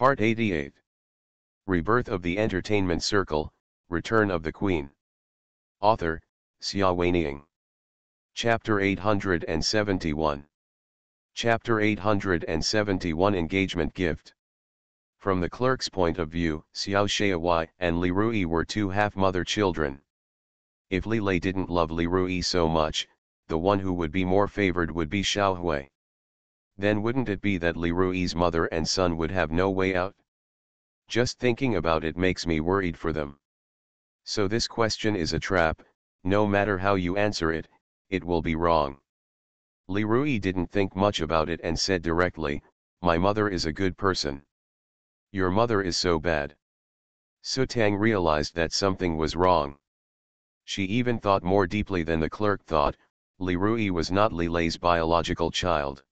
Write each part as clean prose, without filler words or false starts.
Part 88. Rebirth of the Entertainment Circle, Return of the Queen. Author, Xia Weining. Chapter 871. Chapter 871 Engagement Gift. From the clerk's point of view, Xiao Shaowai and Li Rui were two half-mother children. If Li Lei didn't love Li Rui so much, the one who would be more favored would be Xiao Hui. Then wouldn't it be that Li Rui's mother and son would have no way out? Just thinking about it makes me worried for them. So this question is a trap. No matter how you answer it, it will be wrong. Li Rui didn't think much about it and said directly, "My mother is a good person." "Your mother is so bad." Su Tang realized that something was wrong. She even thought more deeply than the clerk thought. Li Rui was not Li Lei's biological child.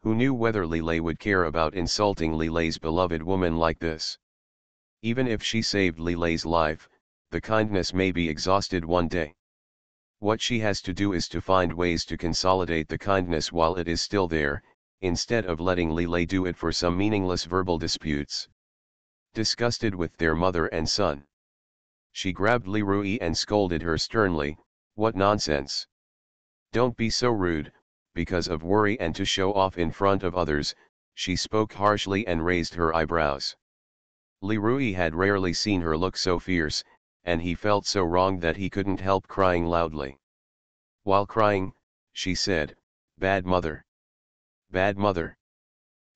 Who knew whether Li Lei would care about insulting Li Lei's beloved woman like this? Even if she saved Li Lei's life, the kindness may be exhausted one day. What she has to do is to find ways to consolidate the kindness while it is still there, instead of letting Li Lei do it for some meaningless verbal disputes. Disgusted with their mother and son, she grabbed Li Rui and scolded her sternly. "What nonsense! Don't be so rude." Because of worry and to show off in front of others, she spoke harshly and raised her eyebrows. Li Rui had rarely seen her look so fierce, and he felt so wrong that he couldn't help crying loudly. While crying, she said, "Bad mother! Bad mother!"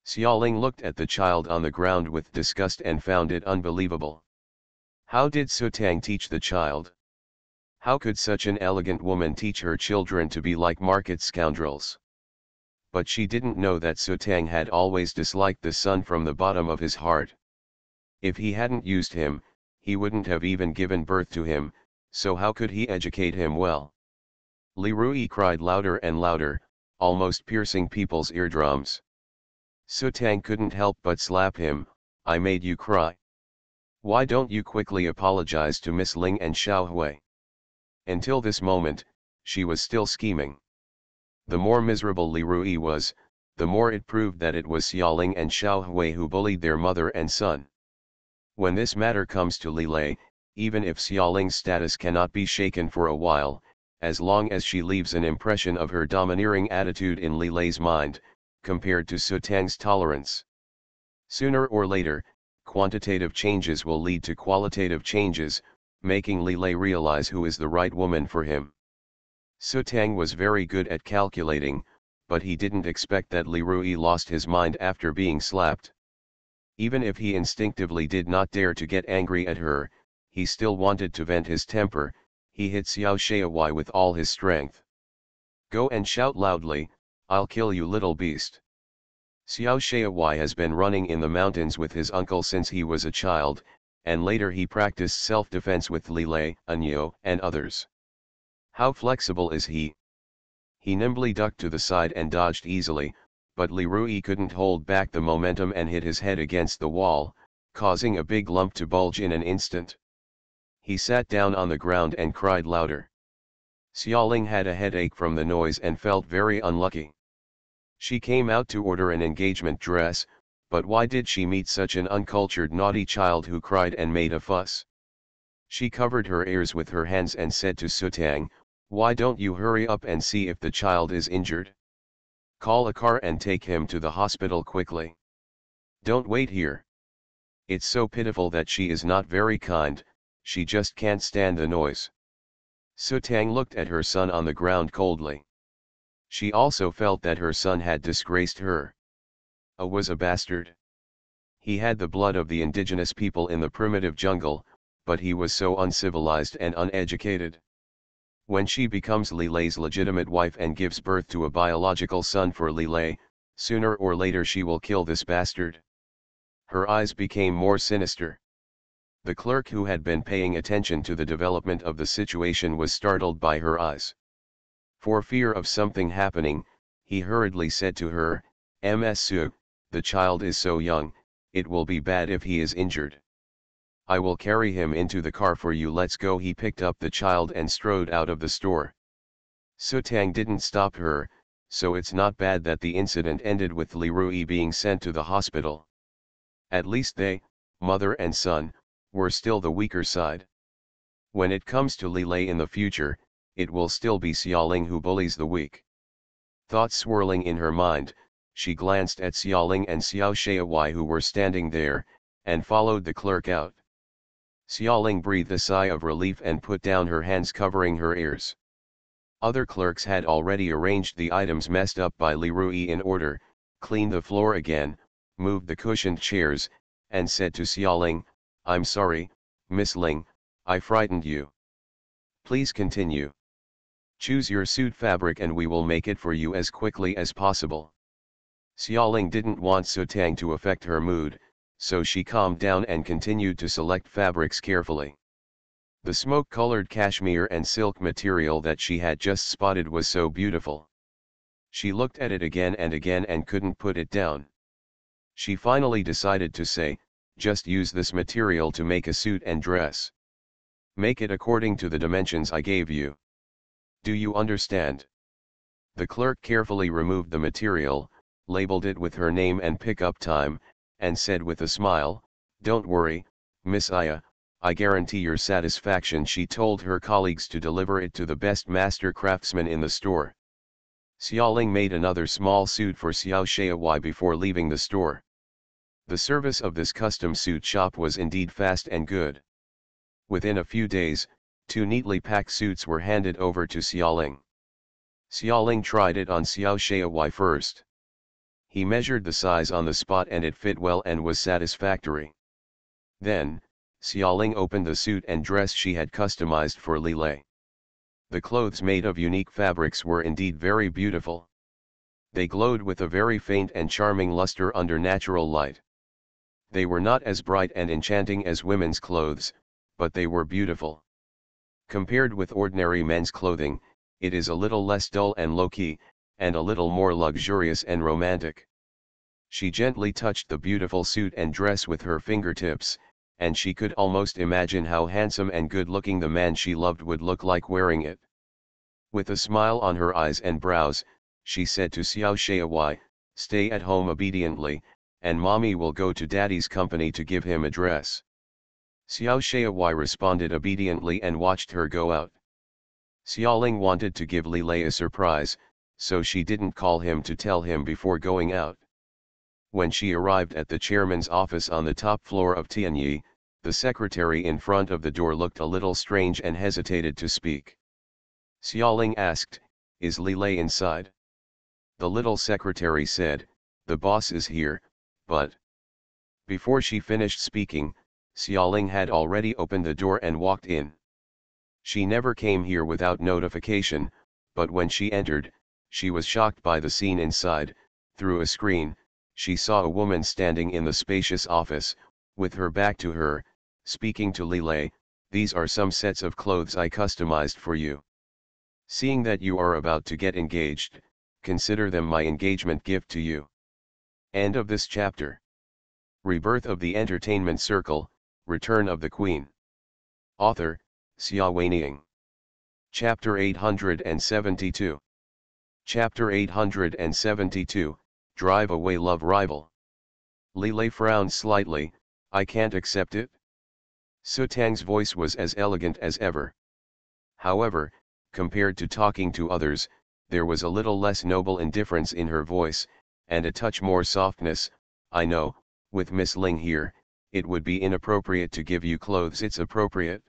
Xiaoling looked at the child on the ground with disgust and found it unbelievable. How did Su Tang teach the child? How could such an elegant woman teach her children to be like market scoundrels? But she didn't know that Su Tang had always disliked the son from the bottom of his heart. If he hadn't used him, he wouldn't have even given birth to him, so how could he educate him well? Li Rui cried louder and louder, almost piercing people's eardrums. Su Tang couldn't help but slap him. "I made you cry. Why don't you quickly apologize to Miss Ling and Xiao Hui?" Until this moment, she was still scheming. The more miserable Li Rui was, the more it proved that it was Xiaoling and Xiao Hui who bullied their mother and son. When this matter comes to Li Lei, even if Xiaoling's status cannot be shaken for a while, as long as she leaves an impression of her domineering attitude in Li Lei's mind, compared to Su Tang's tolerance. Sooner or later, quantitative changes will lead to qualitative changes, making Li Lei realize who is the right woman for him. Su Tang was very good at calculating, but he didn't expect that Li Rui lost his mind after being slapped. Even if he instinctively did not dare to get angry at her, he still wanted to vent his temper. He hit Xiao Shaowai with all his strength. "Go and shout loudly, I'll kill you, little beast." Xiao Shaowai has been running in the mountains with his uncle since he was a child, and later he practiced self-defense with Li Lei, Anyo, and others. How flexible is he? He nimbly ducked to the side and dodged easily, but Li Rui couldn't hold back the momentum and hit his head against the wall, causing a big lump to bulge in an instant. He sat down on the ground and cried louder. Xiaoling had a headache from the noise and felt very unlucky. She came out to order an engagement dress, but why did she meet such an uncultured naughty child who cried and made a fuss? She covered her ears with her hands and said to Su Tang, "Why don't you hurry up and see if the child is injured? Call a car and take him to the hospital quickly. Don't wait here. It's so pitiful that she is not very kind, she just can't stand the noise." Su Tang looked at her son on the ground coldly. She also felt that her son had disgraced her. Was a bastard. He had the blood of the indigenous people in the primitive jungle, but he was so uncivilized and uneducated. When she becomes Li Lei's legitimate wife and gives birth to a biological son for Li Lei, sooner or later she will kill this bastard. Her eyes became more sinister. The clerk who had been paying attention to the development of the situation was startled by her eyes. For fear of something happening, he hurriedly said to her, "Ms. Su, the child is so young, it will be bad if he is injured. I will carry him into the car for you, let's go." He picked up the child and strode out of the store. Su Tang didn't stop her, so it's not bad that the incident ended with Li Rui being sent to the hospital. At least they, mother and son, were still the weaker side. When it comes to Li Lei in the future, it will still be Xiaoling who bullies the weak. Thoughts swirling in her mind, she glanced at Xiaoling and Xiao Shaowai who were standing there, and followed the clerk out. Xiaoling breathed a sigh of relief and put down her hands covering her ears. Other clerks had already arranged the items messed up by Li Rui in order, cleaned the floor again, moved the cushioned chairs, and said to Xiaoling, "I'm sorry, Miss Ling, I frightened you. Please continue. Choose your suit fabric and we will make it for you as quickly as possible." Xiaoling didn't want Su Tang to affect her mood, so she calmed down and continued to select fabrics carefully. The smoke-colored cashmere and silk material that she had just spotted was so beautiful. She looked at it again and couldn't put it down. She finally decided to say, "Just use this material to make a suit and dress. Make it according to the dimensions I gave you. Do you understand?" The clerk carefully removed the material, labeled it with her name and pickup time, and said with a smile, "Don't worry, Miss Aya, I guarantee your satisfaction." She told her colleagues to deliver it to the best master craftsman in the store. Xiaoling made another small suit for Xiao Shaowai before leaving the store. The service of this custom suit shop was indeed fast and good. Within a few days, 2 neatly packed suits were handed over to Xiaoling. Xiaoling tried it on Xiao Shaowai first. He measured the size on the spot and it fit well and was satisfactory. Then, Xiaoling opened the suit and dress she had customized for Li Lei. The clothes made of unique fabrics were indeed very beautiful. They glowed with a very faint and charming luster under natural light. They were not as bright and enchanting as women's clothes, but they were beautiful. Compared with ordinary men's clothing, it is a little less dull and low-key, and a little more luxurious and romantic. She gently touched the beautiful suit and dress with her fingertips, and she could almost imagine how handsome and good-looking the man she loved would look like wearing it. With a smile on her eyes and brows, she said to Xiao Shaowai, "Stay at home obediently, and mommy will go to daddy's company to give him a dress." Xiao Shaowai responded obediently and watched her go out. Xiaoling wanted to give Li Lei a surprise, so she didn't call him to tell him before going out. When she arrived at the chairman's office on the top floor of Tianyi, the secretary in front of the door looked a little strange and hesitated to speak. Xiaoling asked, "Is Li Lei inside?" The little secretary said, "The boss is here, but..." Before she finished speaking, Xiaoling had already opened the door and walked in. She never came here without notification, but when she entered, she was shocked by the scene inside. Through a screen, she saw a woman standing in the spacious office, with her back to her, speaking to Li Lei, "These are some sets of clothes I customized for you. Seeing that you are about to get engaged, consider them my engagement gift to you." End of this chapter. Rebirth of the Entertainment Circle, Return of the Queen. Author, Xia Weining. Chapter 872. Chapter 872, Drive Away Love Rival. Li Lei frowned slightly, "I can't accept it." Su Tang's voice was as elegant as ever. However, compared to talking to others, there was a little less noble indifference in her voice, and a touch more softness. "I know, with Miss Ling here, it would be inappropriate to give you clothes. It's appropriate.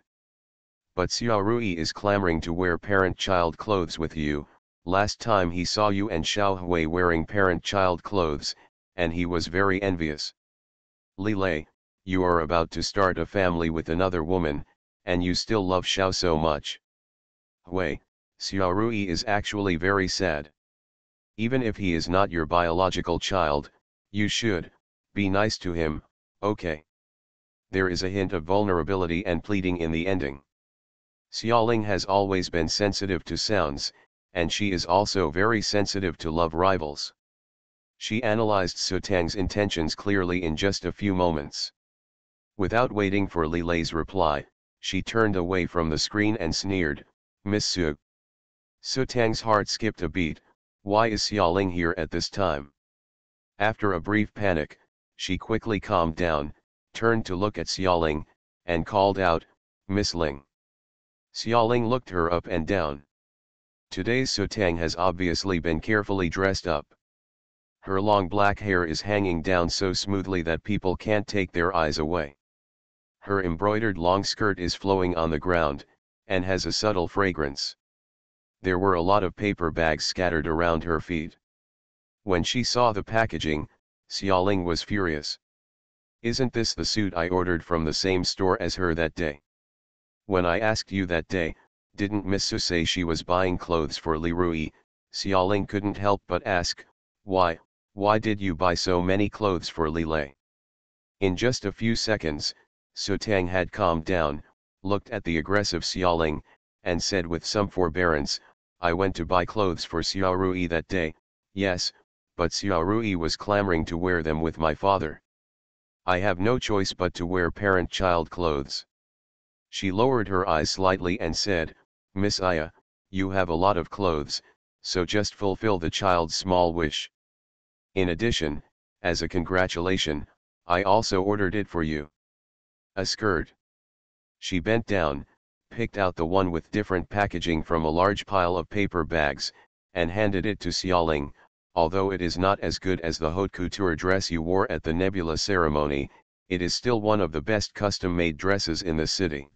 But Xiao Rui is clamoring to wear parent-child clothes with you. Last time he saw you and Xiao Hui wearing parent-child clothes, and he was very envious. Li Lei, you are about to start a family with another woman, and you still love Xiao so much. Hui, Xiao Rui is actually very sad. Even if he is not your biological child, you should be nice to him, okay?" There is a hint of vulnerability and pleading in the ending. Xiaoling has always been sensitive to sounds, and she is also very sensitive to love rivals. She analyzed Su Tang's intentions clearly in just a few moments. Without waiting for Li Lei's reply, she turned away from the screen and sneered, "Miss Su." Su Tang's heart skipped a beat. Why is Xiaoling here at this time? After a brief panic, She quickly calmed down, turned to look at Xiaoling, and called out, "Miss Ling." Xiaoling looked her up and down. Today's Sutang has obviously been carefully dressed up. Her long black hair is hanging down so smoothly that people can't take their eyes away. Her embroidered long skirt is flowing on the ground, and has a subtle fragrance. There were a lot of paper bags scattered around her feet. When she saw the packaging, Xiaoling was furious. "Isn't this the suit I ordered from the same store as her that day? When I asked you that day, didn't Miss Su say she was buying clothes for Li Rui?" Xiaoling couldn't help but ask, why did you buy so many clothes for Li Lei? In just a few seconds, Sutang had calmed down, looked at the aggressive Xiaoling, and said with some forbearance, "I went to buy clothes for Xiao Rui that day, yes, but Xiao Rui was clamoring to wear them with my father. I have no choice but to wear parent-child clothes." She lowered her eyes slightly and said, "Miss Aya, you have a lot of clothes, so just fulfill the child's small wish. In addition, as a congratulation, I also ordered it for you. A skirt." She bent down, picked out the one with different packaging from a large pile of paper bags, and handed it to Xiaoling. "Although it is not as good as the haute couture dress you wore at the Nebula ceremony, it is still one of the best custom-made dresses in the city.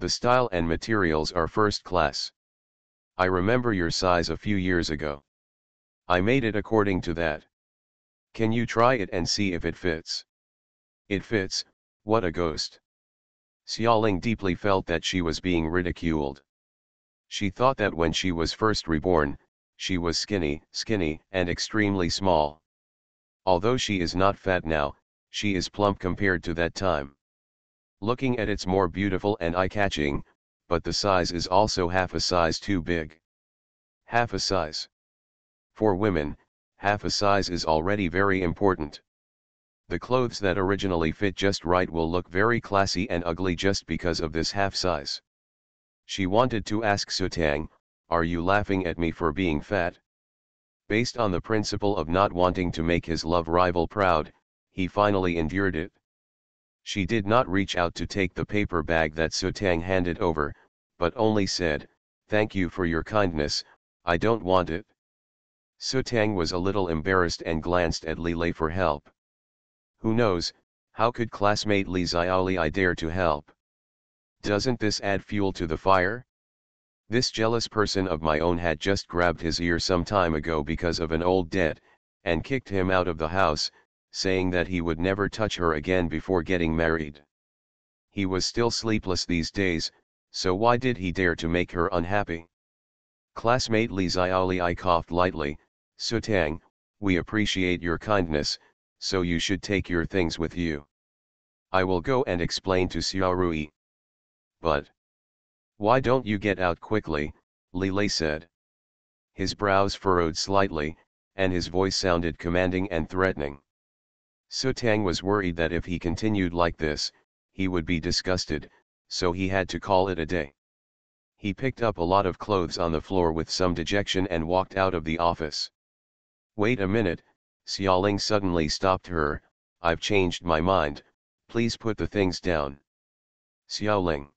The style and materials are first class. I remember your size a few years ago. I made it according to that. Can you try it and see if it fits?" "It fits, what a ghost." Xiaoling deeply felt that she was being ridiculed. She thought that when she was first reborn, she was skinny, and extremely small. Although she is not fat now, she is plump compared to that time. Looking at it's more beautiful and eye-catching, but the size is also half a size too big. Half a size. For women, half a size is already very important. The clothes that originally fit just right will look very classy and ugly just because of this half size. She wanted to ask Sutang, "Are you laughing at me for being fat?" Based on the principle of not wanting to make his love rival proud, he finally endured it. She did not reach out to take the paper bag that Sutang handed over, but only said, "Thank you for your kindness, I don't want it." Sutang was a little embarrassed and glanced at Li Lei for help. Who knows, how could classmate Li Xiaoli dare to help? Doesn't this add fuel to the fire? This jealous person of my own had just grabbed his ear some time ago because of an old debt, and kicked him out of the house, saying that he would never touch her again before getting married. He was still sleepless these days, so why did he dare to make her unhappy? Classmate Li Xiaoli coughed lightly. "Sutang, we appreciate your kindness, so you should take your things with you. I will go and explain to Xiao Rui." "But why don't you get out quickly?" Li Lei said. His brows furrowed slightly, and his voice sounded commanding and threatening. Sutang was worried that if he continued like this, he would be disgusted, so he had to call it a day. He picked up a lot of clothes on the floor with some dejection and walked out of the office. "Wait a minute," Xiaoling suddenly stopped her. "I've changed my mind, please put the things down." "Xiaoling."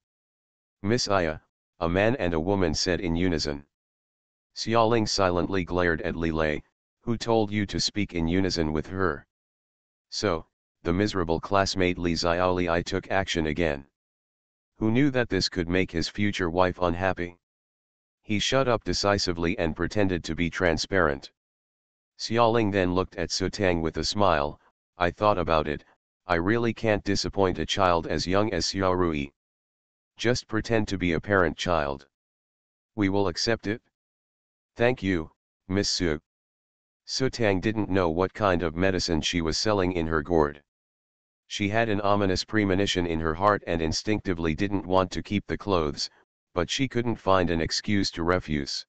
"Miss Aya," a man and a woman said in unison. Xiaoling silently glared at Li Lei, "Who told you to speak in unison with her?" So, the miserable classmate Li Xiaoli took action again. Who knew that this could make his future wife unhappy? He shut up decisively and pretended to be transparent. Xiaoling then looked at Sutang with a smile. "I thought about it, I really can't disappoint a child as young as Xiao Rui. Just pretend to be a parent child. We will accept it." "Thank you, Miss Su." Sutang didn't know what kind of medicine she was selling in her gourd. She had an ominous premonition in her heart and instinctively didn't want to keep the clothes, but she couldn't find an excuse to refuse.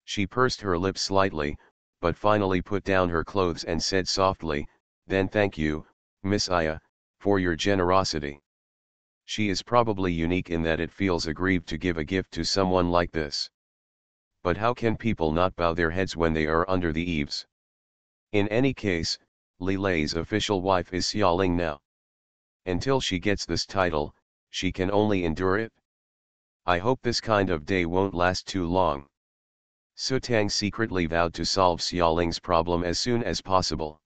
She pursed her lips slightly, but finally put down her clothes and said softly, "Then thank you, Miss Aya, for your generosity. She is probably unique in that it feels aggrieved to give a gift to someone like this. But how can people not bow their heads when they are under the eaves? In any case, Li Lei's official wife is Xiaoling now. Until she gets this title, she can only endure it. I hope this kind of day won't last too long. Su Tang secretly vowed to solve Xiaoling's problem as soon as possible.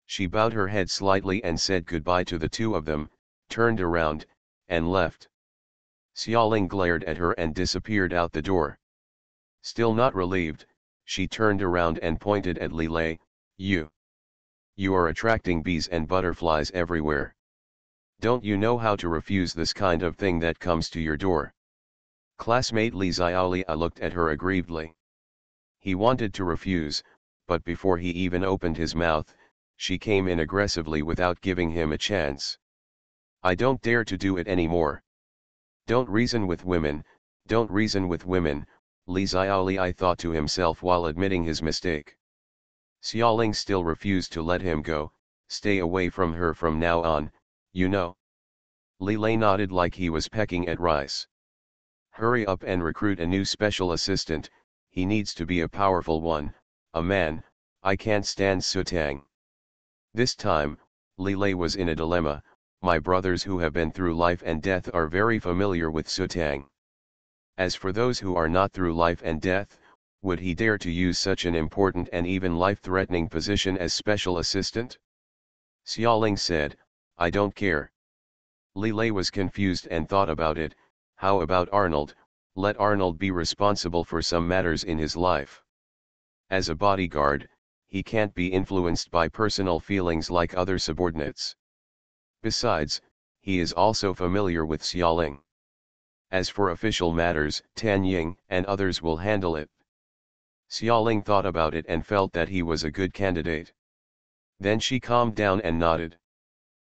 She bowed her head slightly and said goodbye to the two of them, turned around, and left. Xiaoling glared at her and disappeared out the door. Still not relieved, she turned around and pointed at Li Lei. You are attracting bees and butterflies everywhere. Don't you know how to refuse this kind of thing that comes to your door? Classmate Li Xiaolia looked at her aggrievedly. He wanted to refuse, but before he even opened his mouth, she came in aggressively without giving him a chance. I don't dare to do it anymore. Don't reason with women, don't reason with women, Li Xiaoli thought to himself while admitting his mistake. Xiaoling still refused to let him go. Stay away from her from now on, you know. Li Lei nodded like he was pecking at rice. Hurry up and recruit a new special assistant, he needs to be a powerful one, a man. I can't stand Su Tang. This time, Li Lei was in a dilemma. My brothers who have been through life and death are very familiar with Su Tang. As for those who are not through life and death, would he dare to use such an important and even life-threatening position as special assistant? Xiaoling said, I don't care. Li Lei was confused and thought about it. How about Arnold? Let Arnold be responsible for some matters in his life. As a bodyguard, he can't be influenced by personal feelings like other subordinates. Besides, he is also familiar with Xiaoling. As for official matters, Tan Ying and others will handle it. Xiaoling thought about it and felt that he was a good candidate. Then she calmed down and nodded.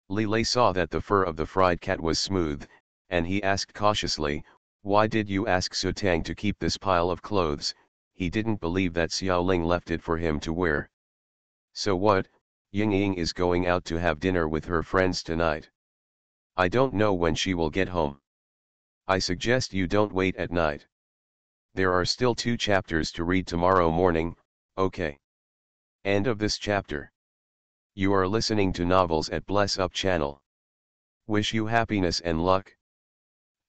Li Lei saw that the fur of the fried cat was smooth, and he asked cautiously, why did you ask Su Tang to keep this pile of clothes? He didn't believe that Xiaoling left it for him to wear. So what? Ying Ying is going out to have dinner with her friends tonight. I don't know when she will get home. I suggest you don't wait at night. There are still 2 chapters to read tomorrow morning, okay? End of this chapter. You are listening to Novels at Bless Up channel. Wish you happiness and luck.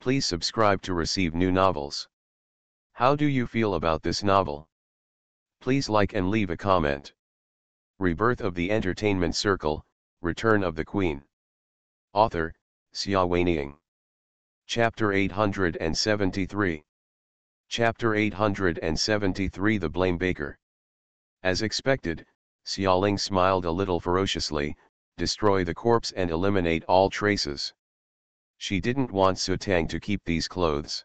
Please subscribe to receive new novels. How do you feel about this novel? Please like and leave a comment. Rebirth of the Entertainment Circle, Return of the Queen. Author, Xia Weining. Chapter 873. Chapter 873 The Blame Baker. As expected, Xiaoling smiled a little ferociously, destroy the corpse and eliminate all traces. She didn't want Su Tang to keep these clothes.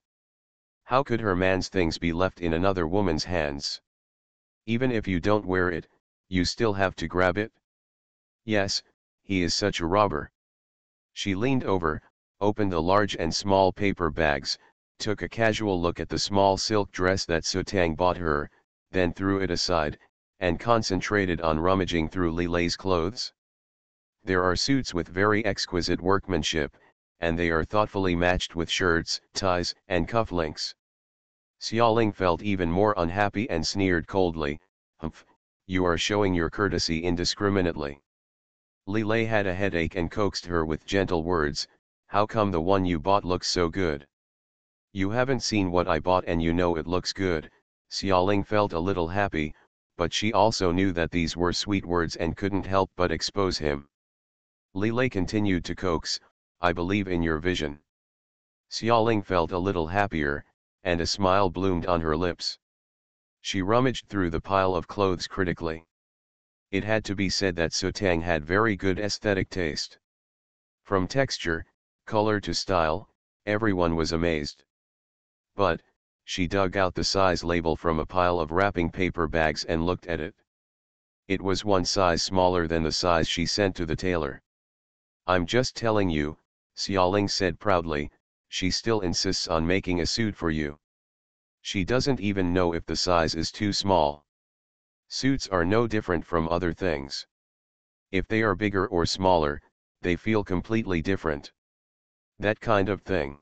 How could her man's things be left in another woman's hands? Even if you don't wear it, you still have to grab it? Yes, he is such a robber. She leaned over, opened the large and small paper bags, took a casual look at the small silk dress that Su Tang bought her, then threw it aside, and concentrated on rummaging through Li Lei's clothes. There are suits with very exquisite workmanship, and they are thoughtfully matched with shirts, ties, and cufflinks. Xiaoling felt even more unhappy and sneered coldly, "Humph, you are showing your courtesy indiscriminately." Li Lei had a headache and coaxed her with gentle words, "How come the one you bought looks so good? You haven't seen what I bought and you know it looks good." Xiaoling felt a little happy, but she also knew that these were sweet words and couldn't help but expose him. Li Lei continued to coax, "I believe in your vision." Xiaoling felt a little happier, and a smile bloomed on her lips. She rummaged through the pile of clothes critically. It had to be said that Su Tang had very good aesthetic taste. From texture, color to style, everyone was amazed. But, she dug out the size label from a pile of wrapping paper bags and looked at it. It was 1 size smaller than the size she sent to the tailor. "I'm just telling you," Xiaoling said proudly, "she still insists on making a suit for you. She doesn't even know if the size is too small. Suits are no different from other things. If they are bigger or smaller, they feel completely different. That kind of thing.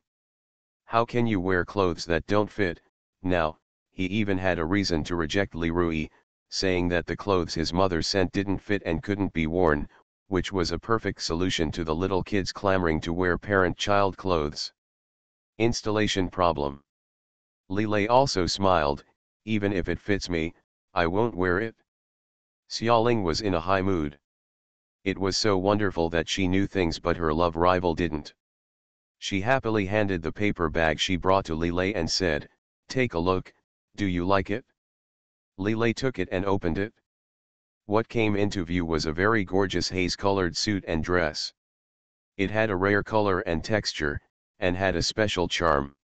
How can you wear clothes that don't fit?" Now, he even had a reason to reject Li Rui, saying that the clothes his mother sent didn't fit and couldn't be worn, which was a perfect solution to the little kids clamoring to wear parent-child clothes. Installation problem. Lilei also smiled, even if it fits me, I won't wear it. Xiaoling was in a high mood. It was so wonderful that she knew things but her love rival didn't. She happily handed the paper bag she brought to Lilei and said, "Take a look, do you like it?" Lilei took it and opened it. What came into view was a very gorgeous haze-colored suit and dress. It had a rare color and texture, and had a special charm.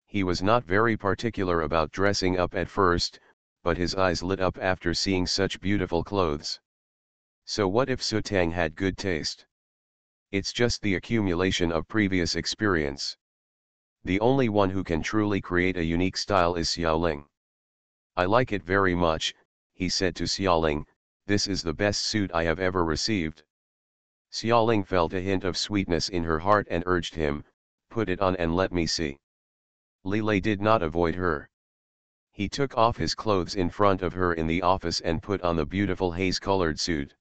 He was not very particular about dressing up at first, but his eyes lit up after seeing such beautiful clothes. So what if Sutang had good taste? It's just the accumulation of previous experience. The only one who can truly create a unique style is Xiaoling. "I like it very much," he said to Xiaoling, "this is the best suit I have ever received." Xiaoling felt a hint of sweetness in her heart and urged him, "Put it on and let me see." Lilei did not avoid her. He took off his clothes in front of her in the office and put on the beautiful haze-colored suit.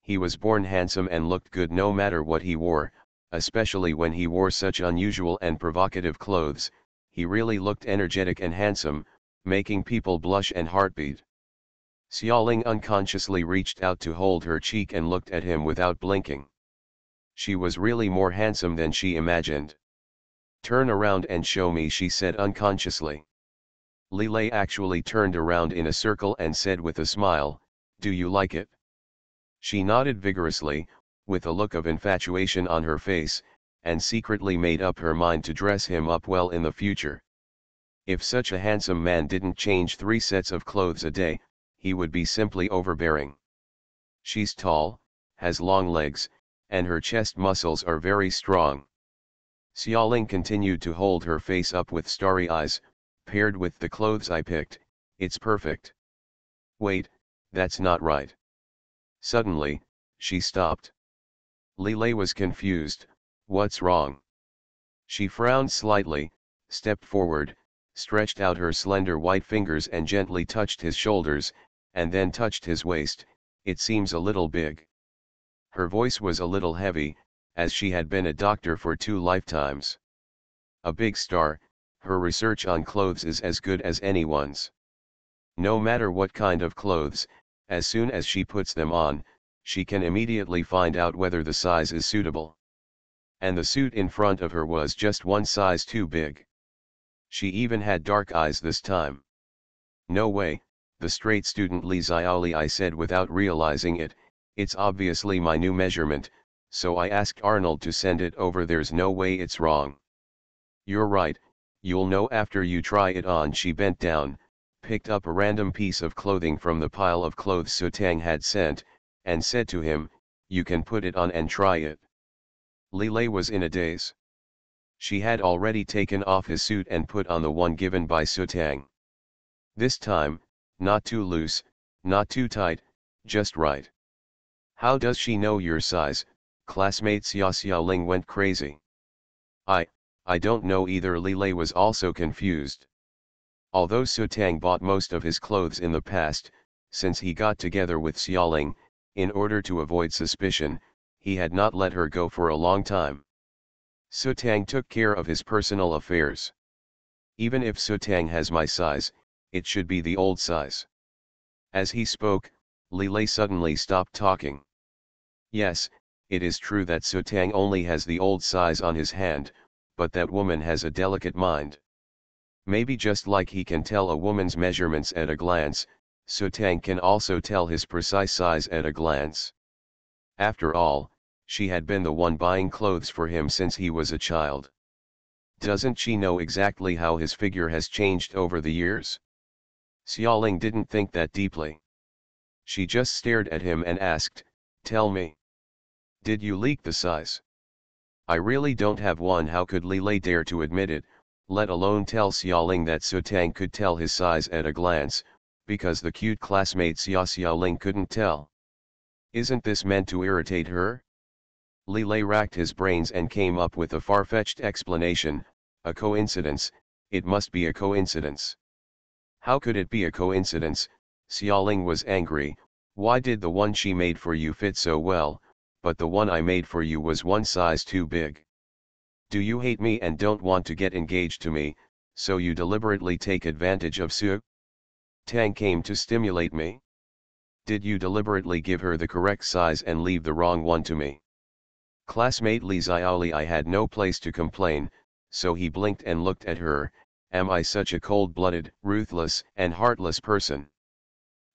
He was born handsome and looked good no matter what he wore, especially when he wore such unusual and provocative clothes. He really looked energetic and handsome, making people blush and heartbeat. Xiaoling unconsciously reached out to hold her cheek and looked at him without blinking. She was really more handsome than she imagined. "Turn around and show me," she said unconsciously. Lilei actually turned around in a circle and said with a smile, "Do you like it?" She nodded vigorously, with a look of infatuation on her face, and secretly made up her mind to dress him up well in the future. If such a handsome man didn't change 3 sets of clothes a day, he would be simply overbearing. She's tall, has long legs, and her chest muscles are very strong. Xiaoling continued to hold her face up with starry eyes, "Paired with the clothes I picked, it's perfect." "Wait, that's not right." Suddenly, she stopped. Lilei was confused. "What's wrong?" She frowned slightly, stepped forward, stretched out her slender white fingers and gently touched his shoulders, and then touched his waist. "It seems a little big." Her voice was a little heavy, as she had been a doctor for 2 lifetimes. A big star, her research on clothes is as good as anyone's. No matter what kind of clothes, as soon as she puts them on, she can immediately find out whether the size is suitable. And the suit in front of her was just 1 size too big. She even had dark eyes this time. "No way," the straight student Li Xiaoli I said without realizing it, "it's obviously my new measurement, so I asked Arnold to send it over. There's no way it's wrong." "You're right, you'll know after you try it on." She bent down, picked up a random piece of clothing from the pile of clothes Sutang had sent, and said to him, "You can put it on and try it." Lilei was in a daze. She had already taken off his suit and put on the one given by Sutang. This time, not too loose, not too tight, just right. "How does she know your size?" Classmate Xia Xiaoling went crazy. I don't know either." Lilei was also confused. Although Sutang bought most of his clothes in the past, since he got together with Xiaoling, in order to avoid suspicion, he had not let her go for a long time. Sutang took care of his personal affairs. "Even if Sutang has my size, it should be the old size." As he spoke, Lilei suddenly stopped talking. "Yes, it is true that Sutang only has the old size on his hand, but that woman has a delicate mind. Maybe just like he can tell a woman's measurements at a glance, Sutang can also tell his precise size at a glance. After all, she had been the one buying clothes for him since he was a child. Doesn't she know exactly how his figure has changed over the years?" Xiaoling didn't think that deeply. She just stared at him and asked, "Tell me. Did you leak the size?" "I really don't have one." How could Lilei dare to admit it, let alone tell Xiaoling that Sutang could tell his size at a glance, because the cute classmate Xia Xiaoling couldn't tell? Isn't this meant to irritate her? Lilei racked his brains and came up with a far-fetched explanation. "A coincidence, it must be a coincidence." "How could it be a coincidence?" Xiaoling was angry. Why did the one she made for you fit so well, but the one I made for you was one size too big? Do you hate me and don't want to get engaged to me, so you deliberately take advantage of Su Tang came to stimulate me? Did you deliberately give her the correct size and leave the wrong one to me? Classmate Li Xiaoli I had no place to complain, so he blinked and looked at her. Am I such a cold-blooded, ruthless, and heartless person?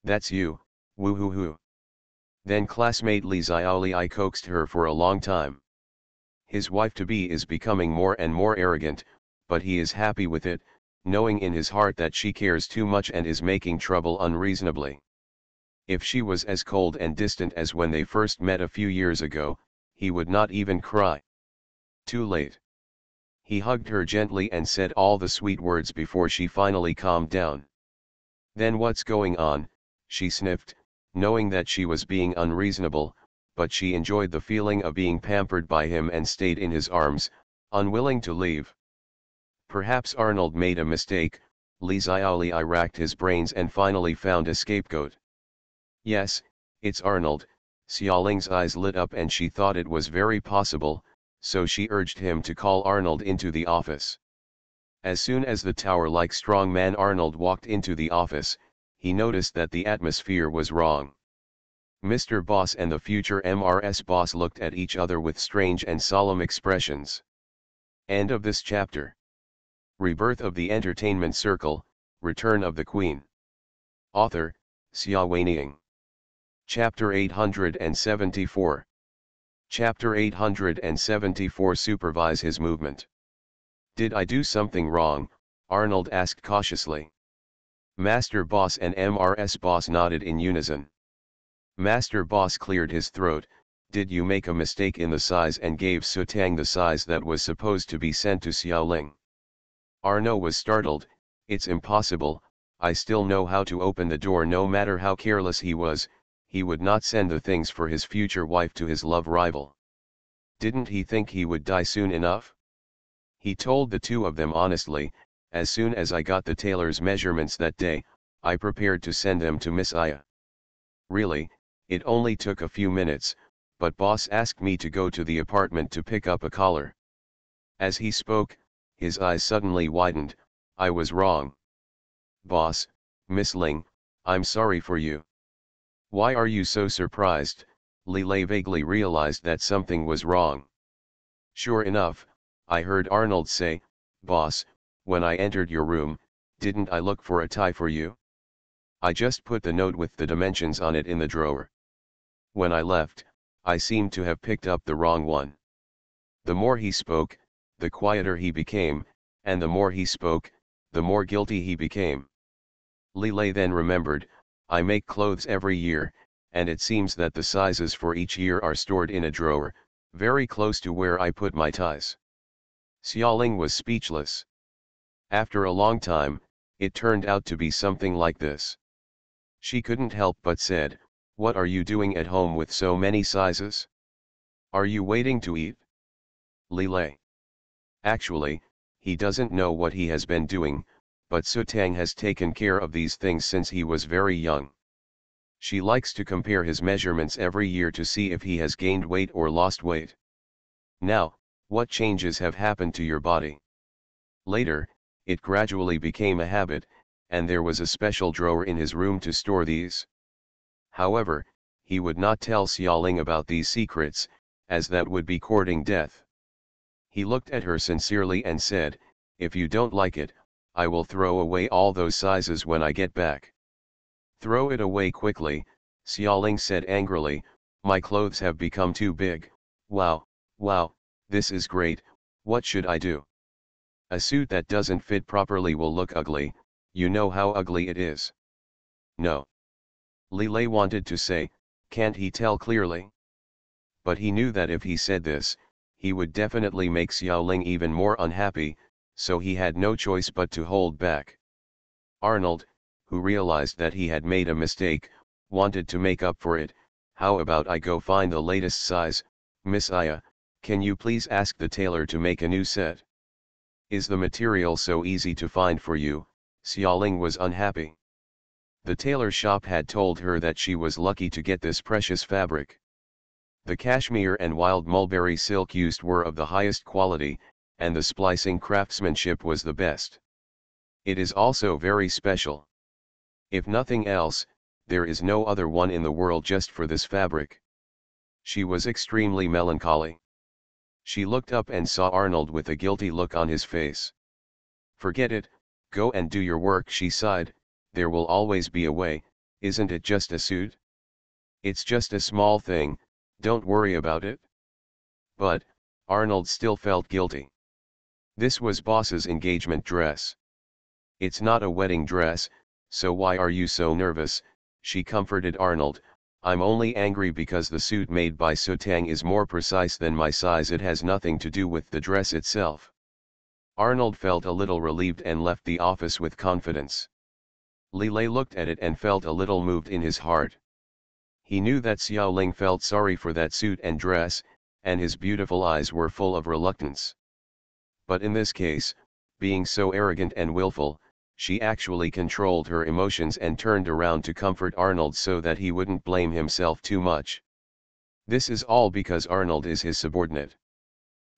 That's you, woo-hoo-hoo. Then classmate Li Xiaoli I coaxed her for a long time. His wife-to-be is becoming more and more arrogant, but he is happy with it, knowing in his heart that she cares too much and is making trouble unreasonably. If she was as cold and distant as when they first met a few years ago, he would not even cry. Too late. He hugged her gently and said all the sweet words before she finally calmed down. Then what's going on, she sniffed, knowing that she was being unreasonable, but she enjoyed the feeling of being pampered by him and stayed in his arms, unwilling to leave. Perhaps Arnold made a mistake. Li Xiaoli I racked his brains and finally found a scapegoat. Yes, it's Arnold. Xiaoling's eyes lit up and she thought it was very possible, so she urged him to call Arnold into the office. As soon as the tower-like strong man Arnold walked into the office, he noticed that the atmosphere was wrong. Mr. Boss and the future MRS boss looked at each other with strange and solemn expressions. End of this chapter. Rebirth of the Entertainment Circle, Return of the Queen. Author, Xia Weining. Chapter 874. Chapter 874 Supervise his movement. Did I do something wrong? Arnold asked cautiously. Master Boss and MRS Boss nodded in unison. Master Boss cleared his throat. Did you make a mistake in the size and gave Su Tang the size that was supposed to be sent to Xiaoling? Arno was startled. It's impossible. I still know how to open the door no matter how careless he was. He would not send the things for his future wife to his love rival. Didn't he think he would die soon enough? He told the two of them honestly. As soon as I got the tailor's measurements that day, I prepared to send them to Miss Aya. Really, it only took a few minutes, but boss asked me to go to the apartment to pick up a collar. As he spoke, his eyes suddenly widened. I was wrong. Boss, Miss Ling, I'm sorry for you. Why are you so surprised? Li Lei vaguely realized that something was wrong. Sure enough, I heard Arnold say, Boss, when I entered your room, didn't I look for a tie for you? I just put the note with the dimensions on it in the drawer. When I left, I seemed to have picked up the wrong one. The more he spoke, the quieter he became, and the more he spoke, the more guilty he became. Li Lei then remembered, I make clothes every year, and it seems that the sizes for each year are stored in a drawer, very close to where I put my ties. Xiaoling was speechless. After a long time, it turned out to be something like this. She couldn't help but said, What are you doing at home with so many sizes? Are you waiting to eat? Li Lei. Actually, he doesn't know what he has been doing, but Su Tang has taken care of these things since he was very young. She likes to compare his measurements every year to see if he has gained weight or lost weight. Now, what changes have happened to your body? Later, it gradually became a habit, and there was a special drawer in his room to store these. However, he would not tell Xiaoling about these secrets, as that would be courting death. He looked at her sincerely and said, If you don't like it, I will throw away all those sizes when I get back. Throw it away quickly, Xiaoling said angrily, my clothes have become too big. Wow, this is great, what should I do? A suit that doesn't fit properly will look ugly, you know how ugly it is. No. Li Lei wanted to say, can't he tell clearly? But he knew that if he said this, he would definitely make Xiaoling even more unhappy, so he had no choice but to hold back. Arnold, who realized that he had made a mistake, wanted to make up for it. How about I go find the latest size? Miss Aya, can you please ask the tailor to make a new set? Is the material so easy to find for you? Xiaoling was unhappy. The tailor shop had told her that she was lucky to get this precious fabric. The cashmere and wild mulberry silk used were of the highest quality, and the splicing craftsmanship was the best. It is also very special. If nothing else, there is no other one in the world just for this fabric. She was extremely melancholy. She looked up and saw Arnold with a guilty look on his face. "Forget it, go and do your work," she sighed. "There will always be a way, isn't it just a suit? It's just a small thing, don't worry about it." But, Arnold still felt guilty. This was boss's engagement dress. "It's not a wedding dress, so why are you so nervous?" she comforted Arnold. "I'm only angry because the suit made by Sutang is more precise than my size. It has nothing to do with the dress itself." Arnold felt a little relieved and left the office with confidence. Li Lei looked at it and felt a little moved in his heart. He knew that Xiao Ling felt sorry for that suit and dress, and his beautiful eyes were full of reluctance. But in this case, being so arrogant and willful, she actually controlled her emotions and turned around to comfort Arnold so that he wouldn't blame himself too much. This is all because Arnold is his subordinate.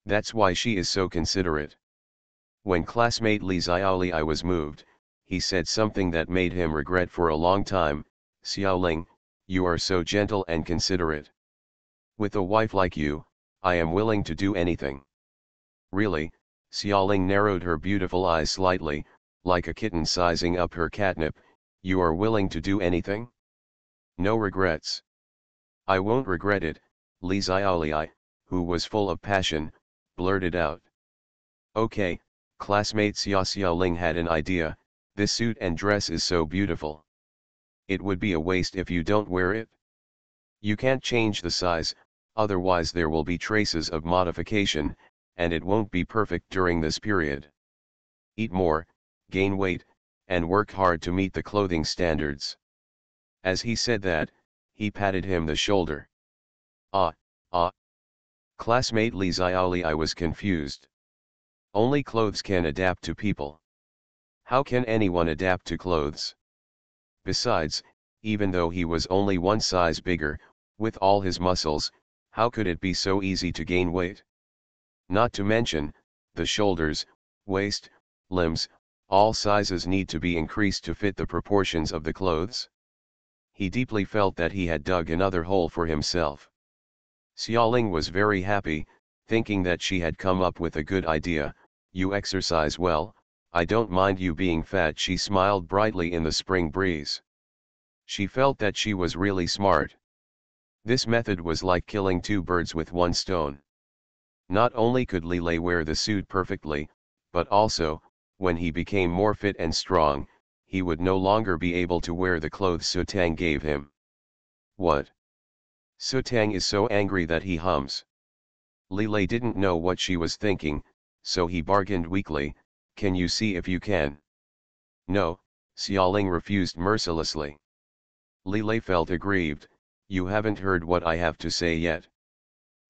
That's why she is so considerate. When classmate Li Xiaoli was moved, he said something that made him regret for a long time. "Xiaoling, you are so gentle and considerate. With a wife like you, I am willing to do anything." "Really?" Xiaoling narrowed her beautiful eyes slightly, like a kitten sizing up her catnip. "You are willing to do anything? No regrets?" "I won't regret it," Li Xiaoli, who was full of passion, blurted out. "Okay," classmate Xiaoling had an idea. "This suit and dress is so beautiful. It would be a waste if you don't wear it. You can't change the size, otherwise there will be traces of modification, and it won't be perfect during this period. Eat more, gain weight, and work hard to meet the clothing standards." As he said that, he patted him the shoulder. Ah. Classmate Li Xiaoli was confused. Only clothes can adapt to people. How can anyone adapt to clothes? Besides, even though he was only one size bigger, with all his muscles, how could it be so easy to gain weight? Not to mention, the shoulders, waist, limbs, all sizes need to be increased to fit the proportions of the clothes. He deeply felt that he had dug another hole for himself. Xiaoling was very happy, thinking that she had come up with a good idea. "You exercise well, I don't mind you being fat," she smiled brightly in the spring breeze. She felt that she was really smart. This method was like killing two birds with one stone. Not only could Li Lei wear the suit perfectly, but also, when he became more fit and strong, he would no longer be able to wear the clothes Sutang gave him. "What? Sutang is so angry that he hums." Li Lei didn't know what she was thinking, so he bargained weakly, "Can you see if you can?" "No," Xiaoling refused mercilessly. Li Lei felt aggrieved. "You haven't heard what I have to say yet.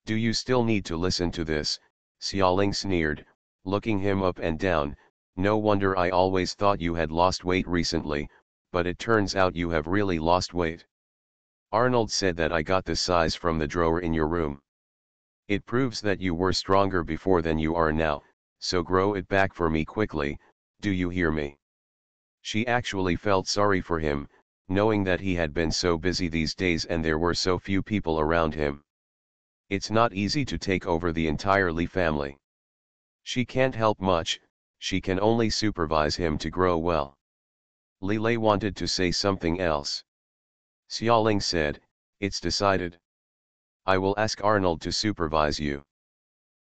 Do you still need to listen to this?" Xiaoling sneered, looking him up and down. "No wonder I always thought you had lost weight recently, but it turns out you have really lost weight. Arnold said that I got this size from the drawer in your room. It proves that you were stronger before than you are now, so grow it back for me quickly, do you hear me?" She actually felt sorry for him, knowing that he had been so busy these days and there were so few people around him. It's not easy to take over the entire Li family. She can't help much, she can only supervise him to grow well. Li Lei wanted to say something else. Xiaoling said, "It's decided. I will ask Arnold to supervise you.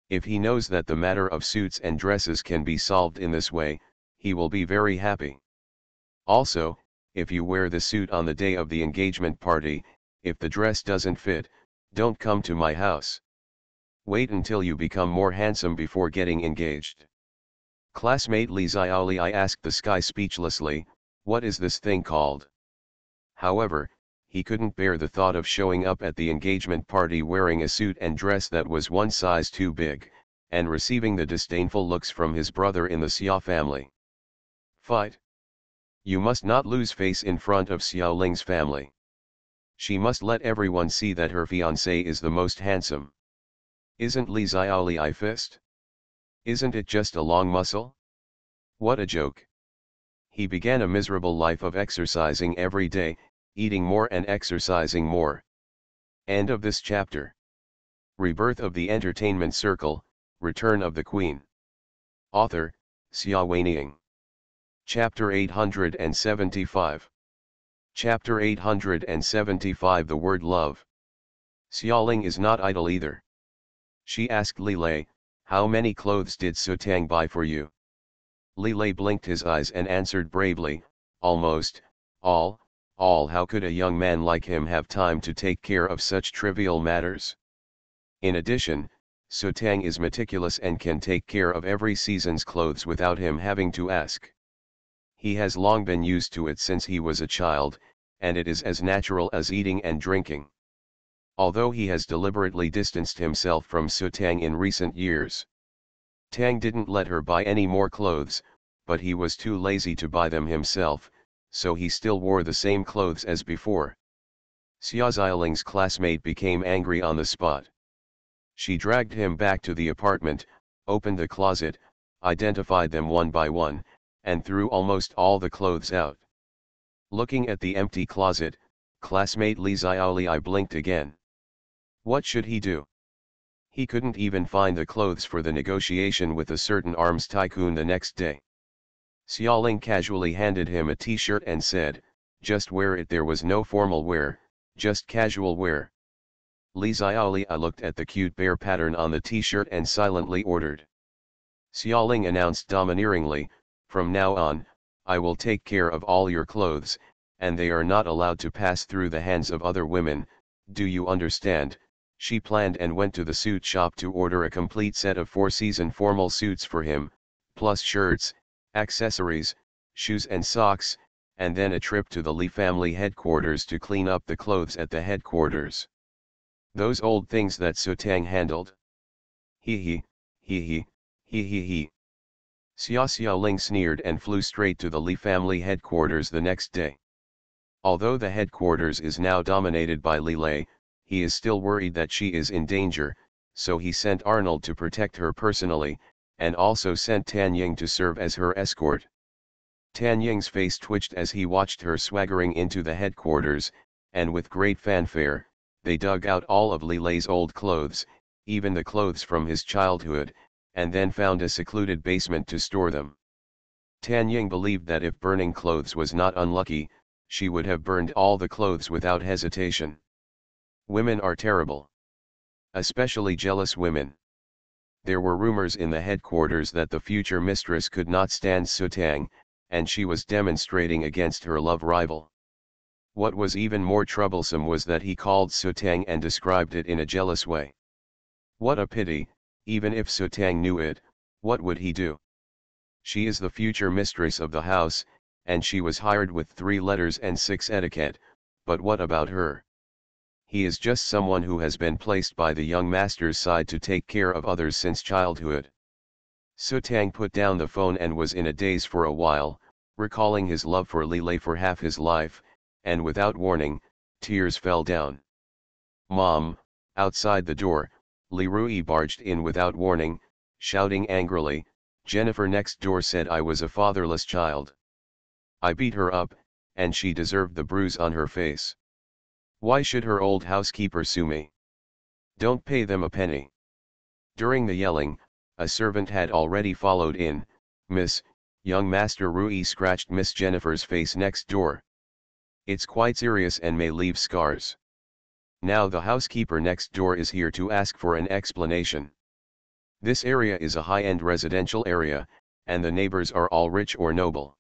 If he knows that the matter of suits and dresses can be solved in this way, he will be very happy. Also, if you wear the suit on the day of the engagement party, if the dress doesn't fit, don't come to my house. Wait until you become more handsome before getting engaged." Classmate Li Xiaoli asked the sky speechlessly, "What is this thing called?" However, he couldn't bear the thought of showing up at the engagement party wearing a suit and dress that was one size too big, and receiving the disdainful looks from his brother in the Xia family. "Fight! You must not lose face in front of Xiaoling's family. She must let everyone see that her fiancé is the most handsome. Isn't Li Xiaoli a fist? Isn't it just a long muscle? What a joke. He began a miserable life of exercising every day, eating more and exercising more. End of this chapter. Rebirth of the Entertainment Circle, Return of the Queen. Author, Xia Weining. Chapter 875. Chapter 875. The word love. Xiaoling is not idle either. She asked Li Lei, how many clothes did Su Tang buy for you? Li Lei blinked his eyes and answered bravely, almost, all. How could a young man like him have time to take care of such trivial matters? In addition, Su Tang is meticulous and can take care of every season's clothes without him having to ask. He has long been used to it since he was a child, and it is as natural as eating and drinking. Although he has deliberately distanced himself from Su Tang in recent years. Tang didn't let her buy any more clothes, but he was too lazy to buy them himself, so he still wore the same clothes as before. Xia Xiaoling's classmate became angry on the spot. She dragged him back to the apartment, opened the closet, identified them one by one, and threw almost all the clothes out. Looking at the empty closet, classmate Li Xiaoli blinked again. What should he do? He couldn't even find the clothes for the negotiation with a certain arms tycoon the next day. Xiaoling casually handed him a t-shirt and said, just wear it. There was no formal wear, just casual wear. Li Xiaoli looked at the cute bear pattern on the t-shirt and silently ordered. Xiaoling announced domineeringly, from now on, I will take care of all your clothes, and they are not allowed to pass through the hands of other women, do you understand? She planned and went to the suit shop to order a complete set of 4-season formal suits for him, plus shirts, accessories, shoes and socks, and then a trip to the Li family headquarters to clean up the clothes at the headquarters. Those old things that Su Tang handled. He. Xia Xiaoling sneered and flew straight to the Li family headquarters the next day. Although the headquarters is now dominated by Li Lei, he is still worried that she is in danger, so he sent Arnold to protect her personally, and also sent Tan Ying to serve as her escort. Tan Ying's face twitched as he watched her swaggering into the headquarters, and with great fanfare, they dug out all of Li Lei's old clothes, even the clothes from his childhood, and then found a secluded basement to store them. Tan Ying believed that if burning clothes was not unlucky, she would have burned all the clothes without hesitation. Women are terrible. Especially jealous women. There were rumors in the headquarters that the future mistress could not stand Su Tang, and she was demonstrating against her love rival. What was even more troublesome was that he called Su Tang and described it in a jealous way. What a pity, even if Su Tang knew it, what would he do? She is the future mistress of the house, and she was hired with 3 letters and 6 etiquette, but what about her? He is just someone who has been placed by the young master's side to take care of others since childhood. Su Tang put down the phone and was in a daze for a while, recalling his love for Li Lei for half his life, and without warning, tears fell down. Mom, outside the door, Li Rui barged in without warning, shouting angrily, Jennifer next door said I was a fatherless child. I beat her up, and she deserved the bruise on her face. Why should her old housekeeper sue me? Don't pay them a penny. During the yelling, a servant had already followed in. Miss, young Master Rui scratched Miss Jennifer's face next door. It's quite serious and may leave scars. Now the housekeeper next door is here to ask for an explanation. This area is a high-end residential area, and the neighbors are all rich or noble.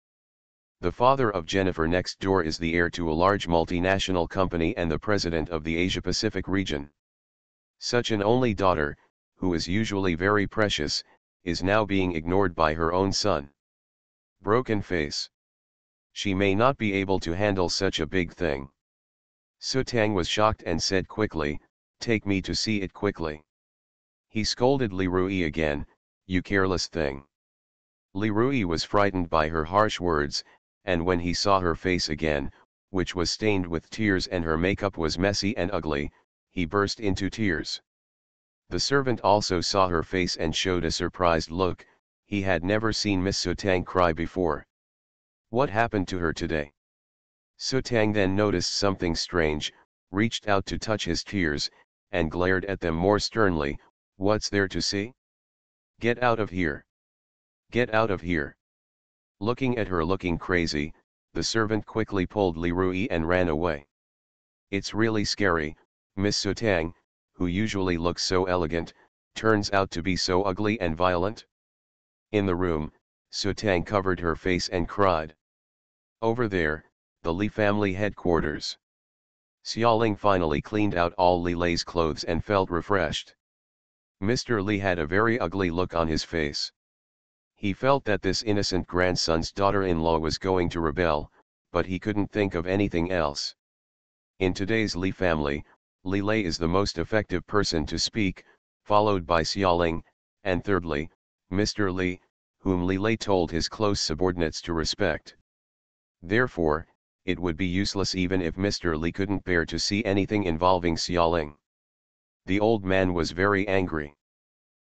The father of Jennifer next door is the heir to a large multinational company and the president of the Asia-Pacific region. Such an only daughter, who is usually very precious, is now being ignored by her own son. Broken face. She may not be able to handle such a big thing. Su Tang was shocked and said quickly, take me to see it quickly. He scolded Li Rui again, you careless thing. Li Rui was frightened by her harsh words, and when he saw her face again, which was stained with tears and her makeup was messy and ugly, he burst into tears. The servant also saw her face and showed a surprised look. He had never seen Miss Sutang cry before. What happened to her today? Sutang then noticed something strange, reached out to touch his tears, and glared at them more sternly. What's there to see? Get out of here. Get out of here. Looking at her looking crazy, the servant quickly pulled Li Rui and ran away. It's really scary, Miss Sutang, who usually looks so elegant, turns out to be so ugly and violent. In the room, Sutang covered her face and cried. Over there, the Li family headquarters. Xiaoling finally cleaned out all Li Lei's clothes and felt refreshed. Mr. Li had a very ugly look on his face. He felt that this innocent grandson's daughter-in-law was going to rebel, but he couldn't think of anything else. In today's Li family, Li Lei is the most effective person to speak, followed by Xiaoling, and thirdly, Mr. Li, whom Li Lei told his close subordinates to respect. Therefore, it would be useless even if Mr. Li couldn't bear to see anything involving Xiaoling. The old man was very angry.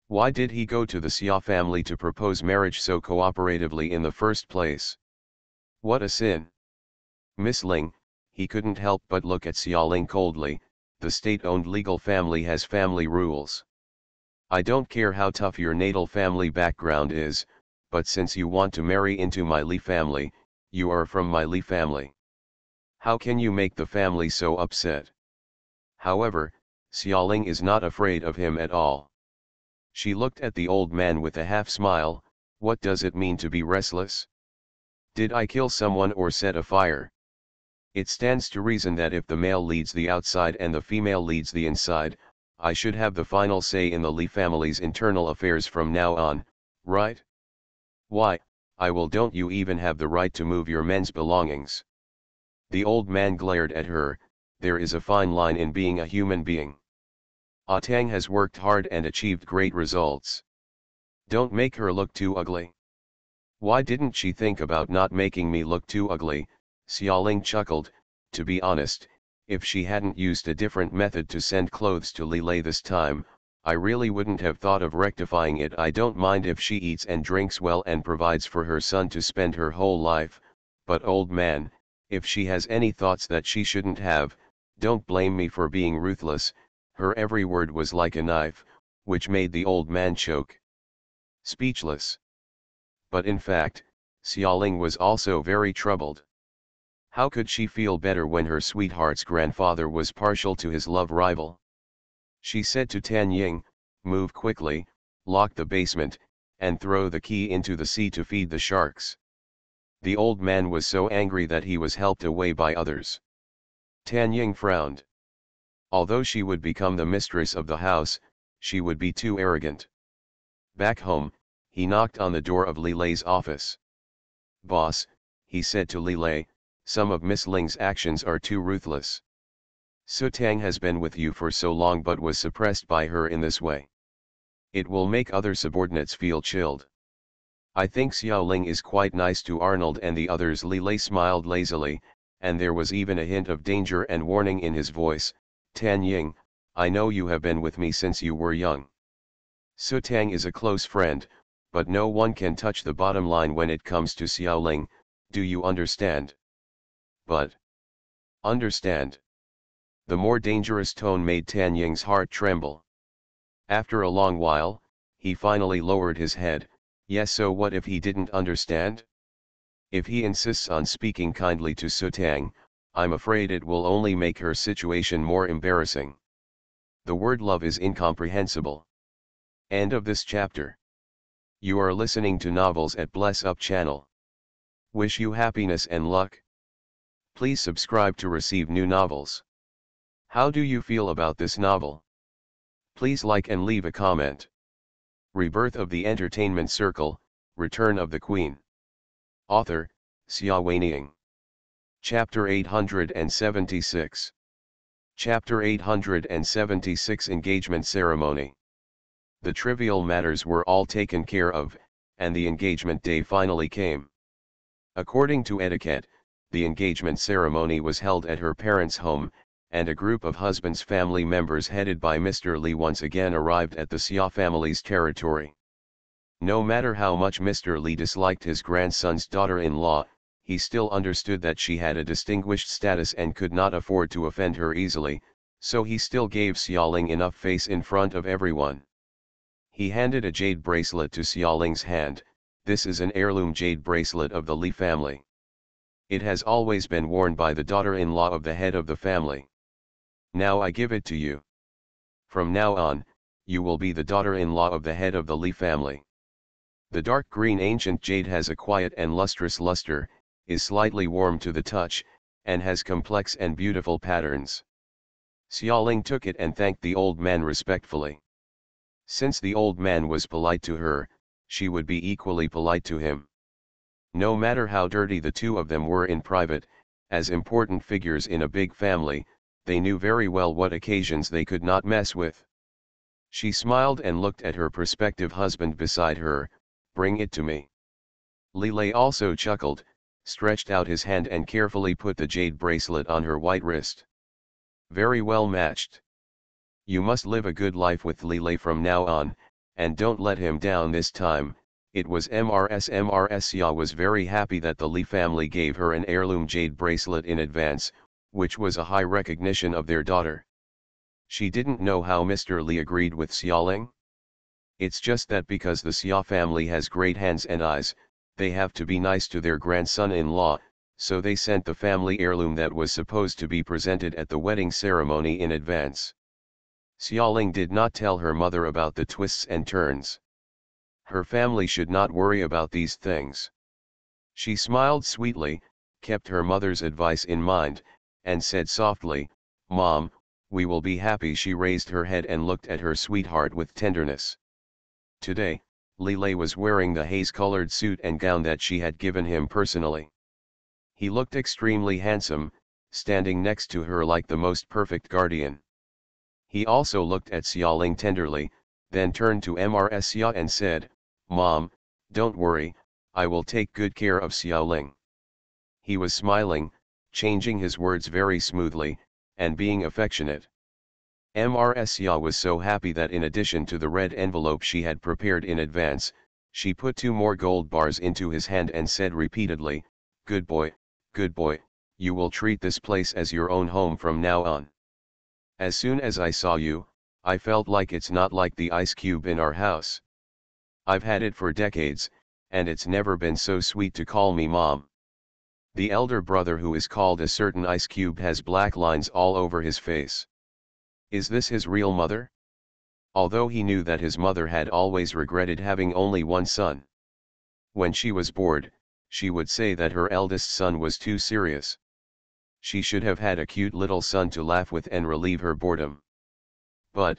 Why did he go to the Xia family to propose marriage so cooperatively in the first place? What a sin! Miss Ling, he couldn't help but look at Xiaoling coldly. The state-owned legal family has family rules. I don't care how tough your natal family background is, but since you want to marry into my Li family, you are from my Li family. How can you make the family so upset? However, Xiaoling is not afraid of him at all. She looked at the old man with a half-smile. What does it mean to be restless? Did I kill someone or set a fire? It stands to reason that if the male leads the outside and the female leads the inside, I should have the final say in the Li family's internal affairs from now on, right? Why, don't you even have the right to move your men's belongings? The old man glared at her. There is a fine line in being a human being. Ah Tang has worked hard and achieved great results. Don't make her look too ugly. Why didn't she think about not making me look too ugly? Xiaoling chuckled. To be honest, if she hadn't used a different method to send clothes to Li Lei this time, I really wouldn't have thought of rectifying it. I don't mind if she eats and drinks well and provides for her son to spend her whole life, but old man, if she has any thoughts that she shouldn't have, don't blame me for being ruthless. Her every word was like a knife, which made the old man choke. Speechless. But in fact, Xiaoling was also very troubled. How could she feel better when her sweetheart's grandfather was partial to his love rival? She said to Tan Ying, move quickly, lock the basement, and throw the key into the sea to feed the sharks. The old man was so angry that he was helped away by others. Tan Ying frowned. Although she would become the mistress of the house, she would be too arrogant. Back home, he knocked on the door of Li Lei's office. Boss, he said to Li Lei, some of Miss Ling's actions are too ruthless. Sutang has been with you for so long but was suppressed by her in this way. It will make other subordinates feel chilled. I think Xiaoling is quite nice to Arnold and the others. Li Lei smiled lazily, and there was even a hint of danger and warning in his voice. Tan Ying, I know you have been with me since you were young. Sutang is a close friend, but no one can touch the bottom line when it comes to Xiaoling. Do you understand? But understand. The more dangerous tone made Tan Ying's heart tremble. After a long while, he finally lowered his head. Yes, so what if he didn't understand? If he insists on speaking kindly to Sutang, I'm afraid it will only make her situation more embarrassing. The word love is incomprehensible. End of this chapter. You are listening to Novels at Bless Up channel. Wish you happiness and luck. Please subscribe to receive new novels. How do you feel about this novel? Please like and leave a comment. Rebirth of the Entertainment Circle, Return of the Queen. Author, Xia Weining. Chapter 876. Chapter 876 Engagement Ceremony. The trivial matters were all taken care of, and the engagement day finally came. According to etiquette, the engagement ceremony was held at her parents' home, and a group of husband's family members headed by Mr. Li once again arrived at the Xia family's territory. No matter how much Mr. Li disliked his grandson's daughter-in-law, he still understood that she had a distinguished status and could not afford to offend her easily, so he still gave Xiaoling enough face in front of everyone. He handed a jade bracelet to Xiaoling's hand. This is an heirloom jade bracelet of the Li family. It has always been worn by the daughter-in-law of the head of the family. Now I give it to you. From now on, you will be the daughter-in-law of the head of the Li family. The dark green ancient jade has a quiet and lustrous luster, is slightly warm to the touch, and has complex and beautiful patterns. Xiaoling took it and thanked the old man respectfully. Since the old man was polite to her, she would be equally polite to him. No matter how dirty the two of them were in private, as important figures in a big family, they knew very well what occasions they could not mess with. She smiled and looked at her prospective husband beside her. Bring it to me. Li Lei also chuckled, stretched out his hand and carefully put the jade bracelet on her white wrist. Very well matched. You must live a good life with Li Lei from now on, and don't let him down this time. It was Mrs. Xia was very happy that the Li family gave her an heirloom jade bracelet in advance, which was a high recognition of their daughter. She didn't know how Mr. Li agreed with Xiaoling. It's just that because the Xia family has great hands and eyes, they have to be nice to their grandson-in-law, so they sent the family heirloom that was supposed to be presented at the wedding ceremony in advance. Xiaoling did not tell her mother about the twists and turns. Her family should not worry about these things. She smiled sweetly, kept her mother's advice in mind, and said softly, "Mom, we will be happy." She raised her head and looked at her sweetheart with tenderness. Today, Li Lei was wearing the haze-colored suit and gown that she had given him personally. He looked extremely handsome, standing next to her like the most perfect guardian. He also looked at Xiaoling tenderly, then turned to Mrs. Xia and said, "Mom, don't worry, I will take good care of Xiaoling." He was smiling, changing his words very smoothly, and being affectionate. Mrs. Xia was so happy that in addition to the red envelope she had prepared in advance, she put 2 more gold bars into his hand and said repeatedly, good boy, you will treat this place as your own home from now on." As soon as I saw you, I felt like it's not like the ice cube in our house. I've had it for decades, and it's never been so sweet to call me mom. The elder brother, who is called a certain ice cube, has black lines all over his face. Is this his real mother? Although he knew that his mother had always regretted having only one son. When she was bored, she would say that her eldest son was too serious. She should have had a cute little son to laugh with and relieve her boredom. But,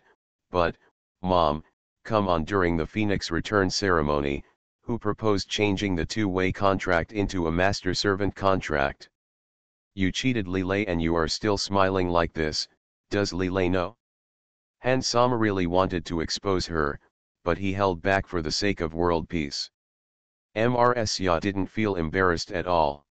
Mom, come on. During the Phoenix return ceremony, who proposed changing the two-way contract into a master-servant contract? You cheated Li Lei and you are still smiling like this. Does Li Lei know? Han Sama really wanted to expose her, but he held back for the sake of world peace. Mrs. Xia didn't feel embarrassed at all.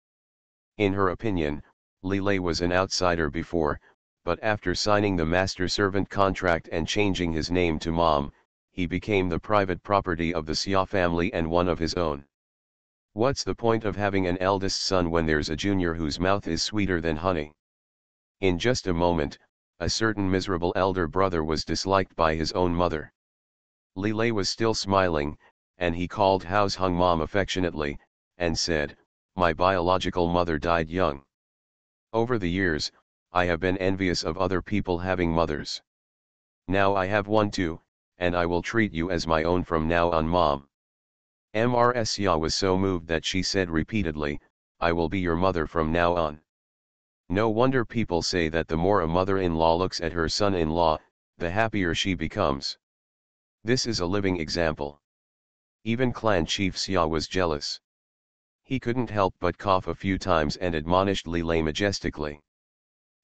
In her opinion, Li Lei was an outsider before, but after signing the master-servant contract and changing his name to Mom, he became the private property of the Xia family and one of his own. What's the point of having an eldest son when there's a junior whose mouth is sweeter than honey? In just a moment, a certain miserable elder brother was disliked by his own mother. Li Lei was still smiling, and he called Hao's Hung Mom affectionately, and said, "My biological mother died young. Over the years, I have been envious of other people having mothers. Now I have one too, and I will treat you as my own from now on, Mom." Mrs. Xia was so moved that she said repeatedly, "I will be your mother from now on." No wonder people say that the more a mother-in-law looks at her son-in-law, the happier she becomes. This is a living example. Even clan chief Xia was jealous. He couldn't help but cough a few times and admonished Li Lei majestically.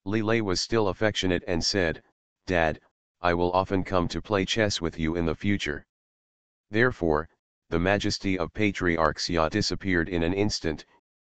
Li Lei was still affectionate and said, "Dad, I will often come to play chess with you in the future." Therefore, the majesty of Patriarch Xia disappeared in an instant.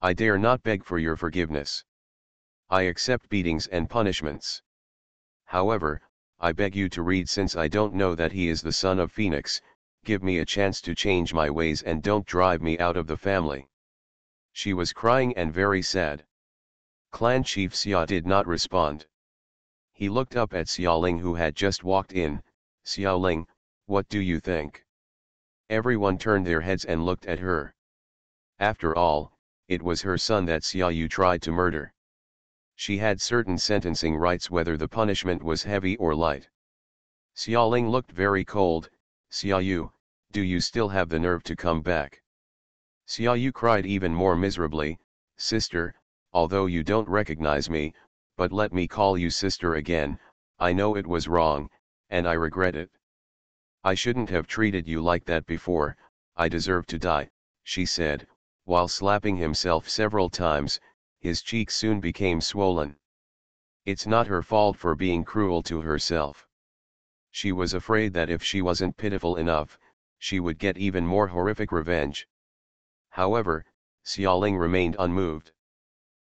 I dare not beg for your forgiveness. I accept beatings and punishments. However, I beg you to read, since I don't know that he is the son of Phoenix. Give me a chance to change my ways and don't drive me out of the family." She was crying and very sad. Clan Chief Xia did not respond. He looked up at Xiaoling, who had just walked in. "Xiaoling, what do you think?" Everyone turned their heads and looked at her. After all, it was her son that Xiaoyu tried to murder. She had certain sentencing rights, whether the punishment was heavy or light. Xiaoling looked very cold. "Xiaoyu, do you still have the nerve to come back?" Xiaoyu cried even more miserably. "Sister, although you don't recognize me, but let me call you sister again. I know it was wrong, and I regret it. I shouldn't have treated you like that before. I deserve to die," she said, while slapping himself several times. His cheeks soon became swollen. It's not her fault for being cruel to herself. She was afraid that if she wasn't pitiful enough, she would get even more horrific revenge. However, Xiaoling remained unmoved.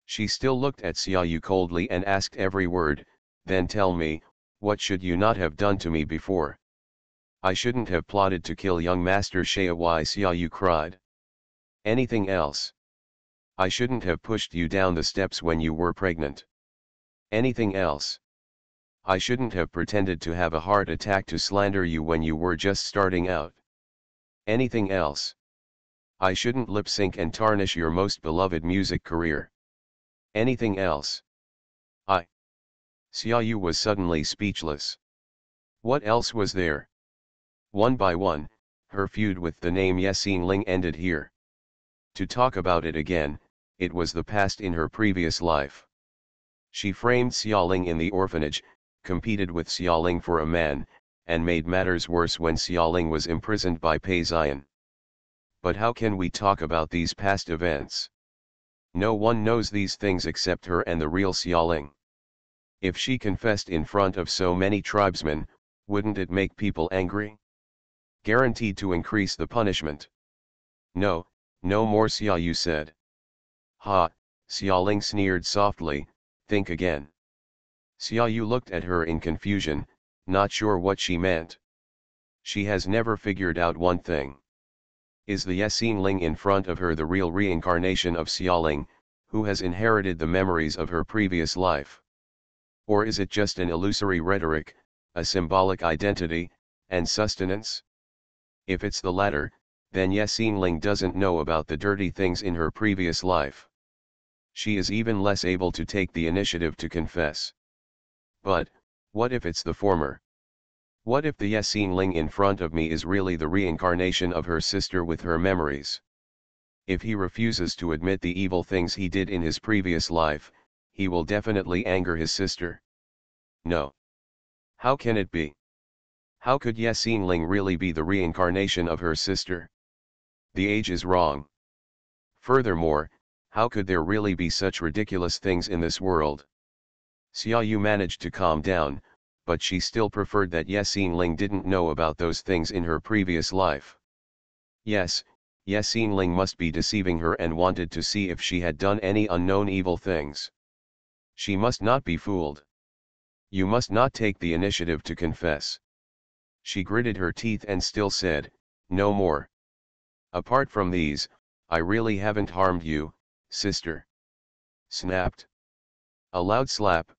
She still looked at Xiaoyu coldly and asked every word, "Then tell me, what should you not have done to me before?" "I shouldn't have plotted to kill young Master Xie," Xiaoyu cried. "Anything else?" "I shouldn't have pushed you down the steps when you were pregnant." "Anything else?" "I shouldn't have pretended to have a heart attack to slander you when you were just starting out." "Anything else?" "I shouldn't lip sync and tarnish your most beloved music career." "Anything else?" "I..." Xiaoyu was suddenly speechless. What else was there? One by one, her feud with the name Yexing Ling ended here. To talk about it again, it was the past in her previous life. She framed Xiaoling in the orphanage, competed with Xiaoling for a man, and made matters worse when Xiaoling was imprisoned by Pei Xian. But how can we talk about these past events? No one knows these things except her and the real Xiaoling. If she confessed in front of so many tribesmen, wouldn't it make people angry? Guaranteed to increase the punishment. "No, no more," Xiaoyu said. "Ha," Xiaoling sneered softly, "think again." Xiaoyu looked at her in confusion, not sure what she meant. She has never figured out one thing. Is the Yexing Ling in front of her the real reincarnation of Xiaoling, who has inherited the memories of her previous life? Or is it just an illusory rhetoric, a symbolic identity, and sustenance? If it's the latter, then Yexing Ling doesn't know about the dirty things in her previous life. She is even less able to take the initiative to confess. But, what if it's the former? What if the Yexing Ling in front of me is really the reincarnation of her sister with her memories? If he refuses to admit the evil things he did in his previous life, he will definitely anger his sister. No. How can it be? How could Yexing Ling really be the reincarnation of her sister? The age is wrong. Furthermore, how could there really be such ridiculous things in this world? Xiaoyu managed to calm down, but she still preferred that Yexing Ling didn't know about those things in her previous life. Yes, Yexing Ling must be deceiving her and wanted to see if she had done any unknown evil things. She must not be fooled. You must not take the initiative to confess. She gritted her teeth and still said, "No more. Apart from these, I really haven't harmed you, sister." Snapped. A loud slap.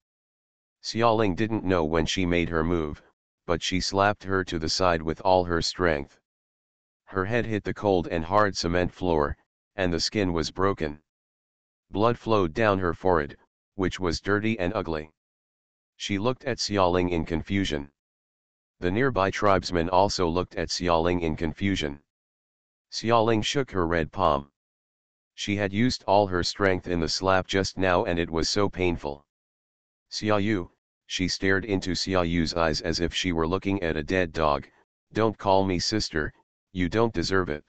Xiaoling didn't know when she made her move, but she slapped her to the side with all her strength. Her head hit the cold and hard cement floor, and the skin was broken. Blood flowed down her forehead, which was dirty and ugly. She looked at Xiaoling in confusion. The nearby tribesmen also looked at Xiaoling in confusion. Xiaoling shook her red palm. She had used all her strength in the slap just now and it was so painful. "Xiaoyu," she stared into Xiaoyu's eyes as if she were looking at a dead dog, "don't call me sister, you don't deserve it.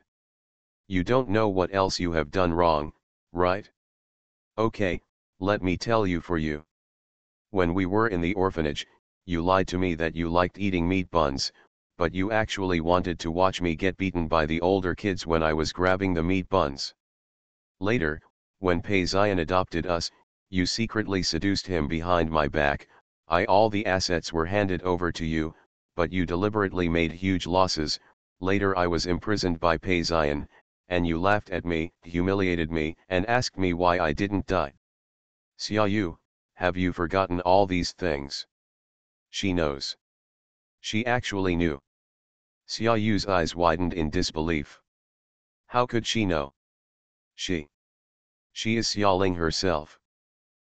You don't know what else you have done wrong, right? Okay, let me tell you for you. When we were in the orphanage, you lied to me that you liked eating meat buns, but you actually wanted to watch me get beaten by the older kids when I was grabbing the meat buns. Later, when Pei Zion adopted us, you secretly seduced him behind my back, all the assets were handed over to you, but you deliberately made huge losses. Later I was imprisoned by Pei Zion, and you laughed at me, humiliated me, and asked me why I didn't die. Xiaoyu, have you forgotten all these things? She knows. She actually knew. Xiaoyu's eyes widened in disbelief. How could she know? She is Xiaoling herself.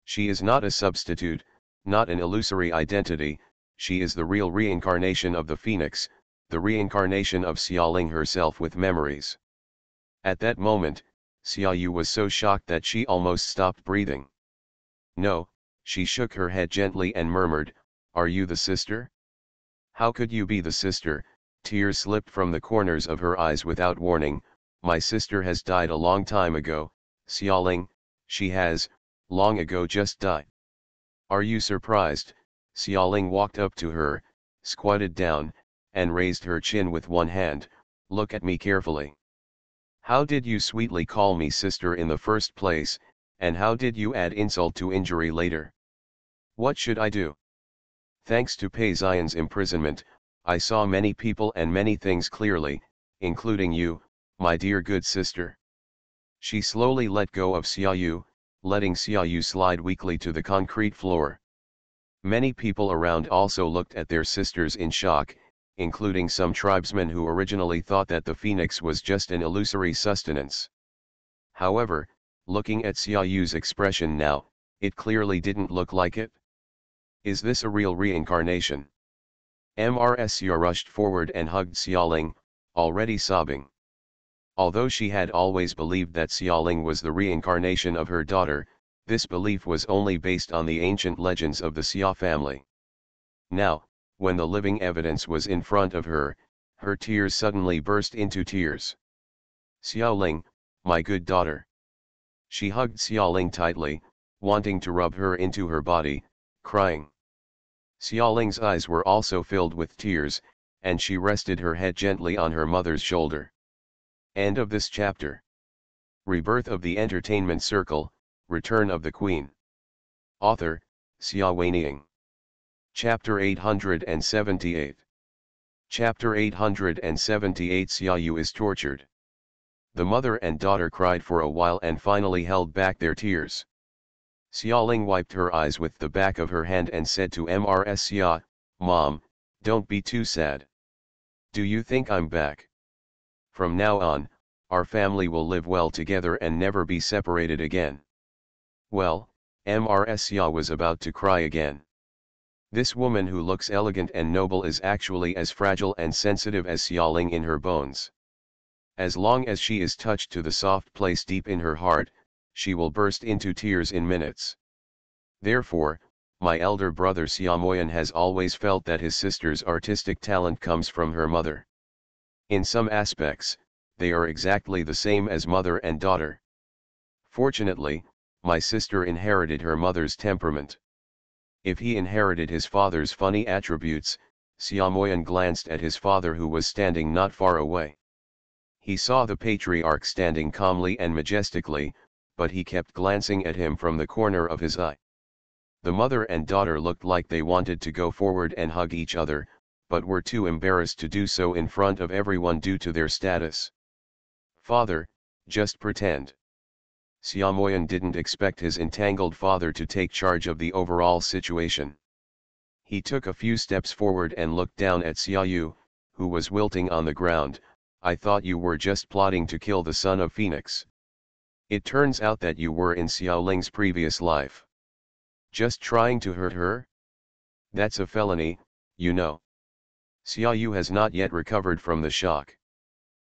She is not a substitute, not an illusory identity, she is the real reincarnation of the phoenix, the reincarnation of Xiaoling herself with memories. At that moment, Xiaoyu was so shocked that she almost stopped breathing. No, she shook her head gently and murmured, "Are you the sister? How could you be the sister?" Tears slipped from the corners of her eyes without warning. "My sister has died a long time ago, Xiaoling, she has, long ago just died." "Are you surprised?" Xiaoling walked up to her, squatted down, and raised her chin with one hand. "Look at me carefully. How did you sweetly call me sister in the first place, and how did you add insult to injury later? What should I do? Thanks to Pei Zion's imprisonment, I saw many people and many things clearly, including you, my dear good sister." She slowly let go of Xiaoyu, letting Xiaoyu slide weakly to the concrete floor. Many people around also looked at their sisters in shock, including some tribesmen who originally thought that the phoenix was just an illusory sustenance. However, looking at Xiaoyu's expression now, it clearly didn't look like it. Is this a real reincarnation? Xia rushed forward and hugged Xiaoling, already sobbing. Although she had always believed that Xiaoling was the reincarnation of her daughter, this belief was only based on the ancient legends of the Xia family. Now, when the living evidence was in front of her, her tears suddenly burst into tears. "Xiaoling, my good daughter." She hugged Xiaoling tightly, wanting to rub her into her body, crying. Xiaoling's eyes were also filled with tears, and she rested her head gently on her mother's shoulder. End of this chapter. Rebirth of the Entertainment Circle, Return of the Queen. Author, Xia Weining. Chapter 878. Chapter 878. Xiaoyu is tortured. The mother and daughter cried for a while and finally held back their tears. Xiaoling wiped her eyes with the back of her hand and said to Xia, "Mom, don't be too sad. Do you think I'm back? From now on, our family will live well together and never be separated again." Well, Xia was about to cry again. This woman who looks elegant and noble is actually as fragile and sensitive as Xiaoling in her bones. As long as she is touched to the soft place deep in her heart, she will burst into tears in minutes. Therefore, my elder brother Xiaomoyan has always felt that his sister's artistic talent comes from her mother. In some aspects, they are exactly the same as mother and daughter. Fortunately, my sister inherited her mother's temperament. If he inherited his father's funny attributes, Xiaomoyan glanced at his father who was standing not far away. He saw the patriarch standing calmly and majestically, but he kept glancing at him from the corner of his eye. The mother and daughter looked like they wanted to go forward and hug each other, but were too embarrassed to do so in front of everyone due to their status. "Father, just pretend." Xiaomoyan didn't expect his entangled father to take charge of the overall situation. He took a few steps forward and looked down at Xiaoyu, who was wilting on the ground. "I thought you were just plotting to kill the son of Phoenix. It turns out that you were in Xiaoling's previous life. Just trying to hurt her? That's a felony, you know." Xiaoyu has not yet recovered from the shock.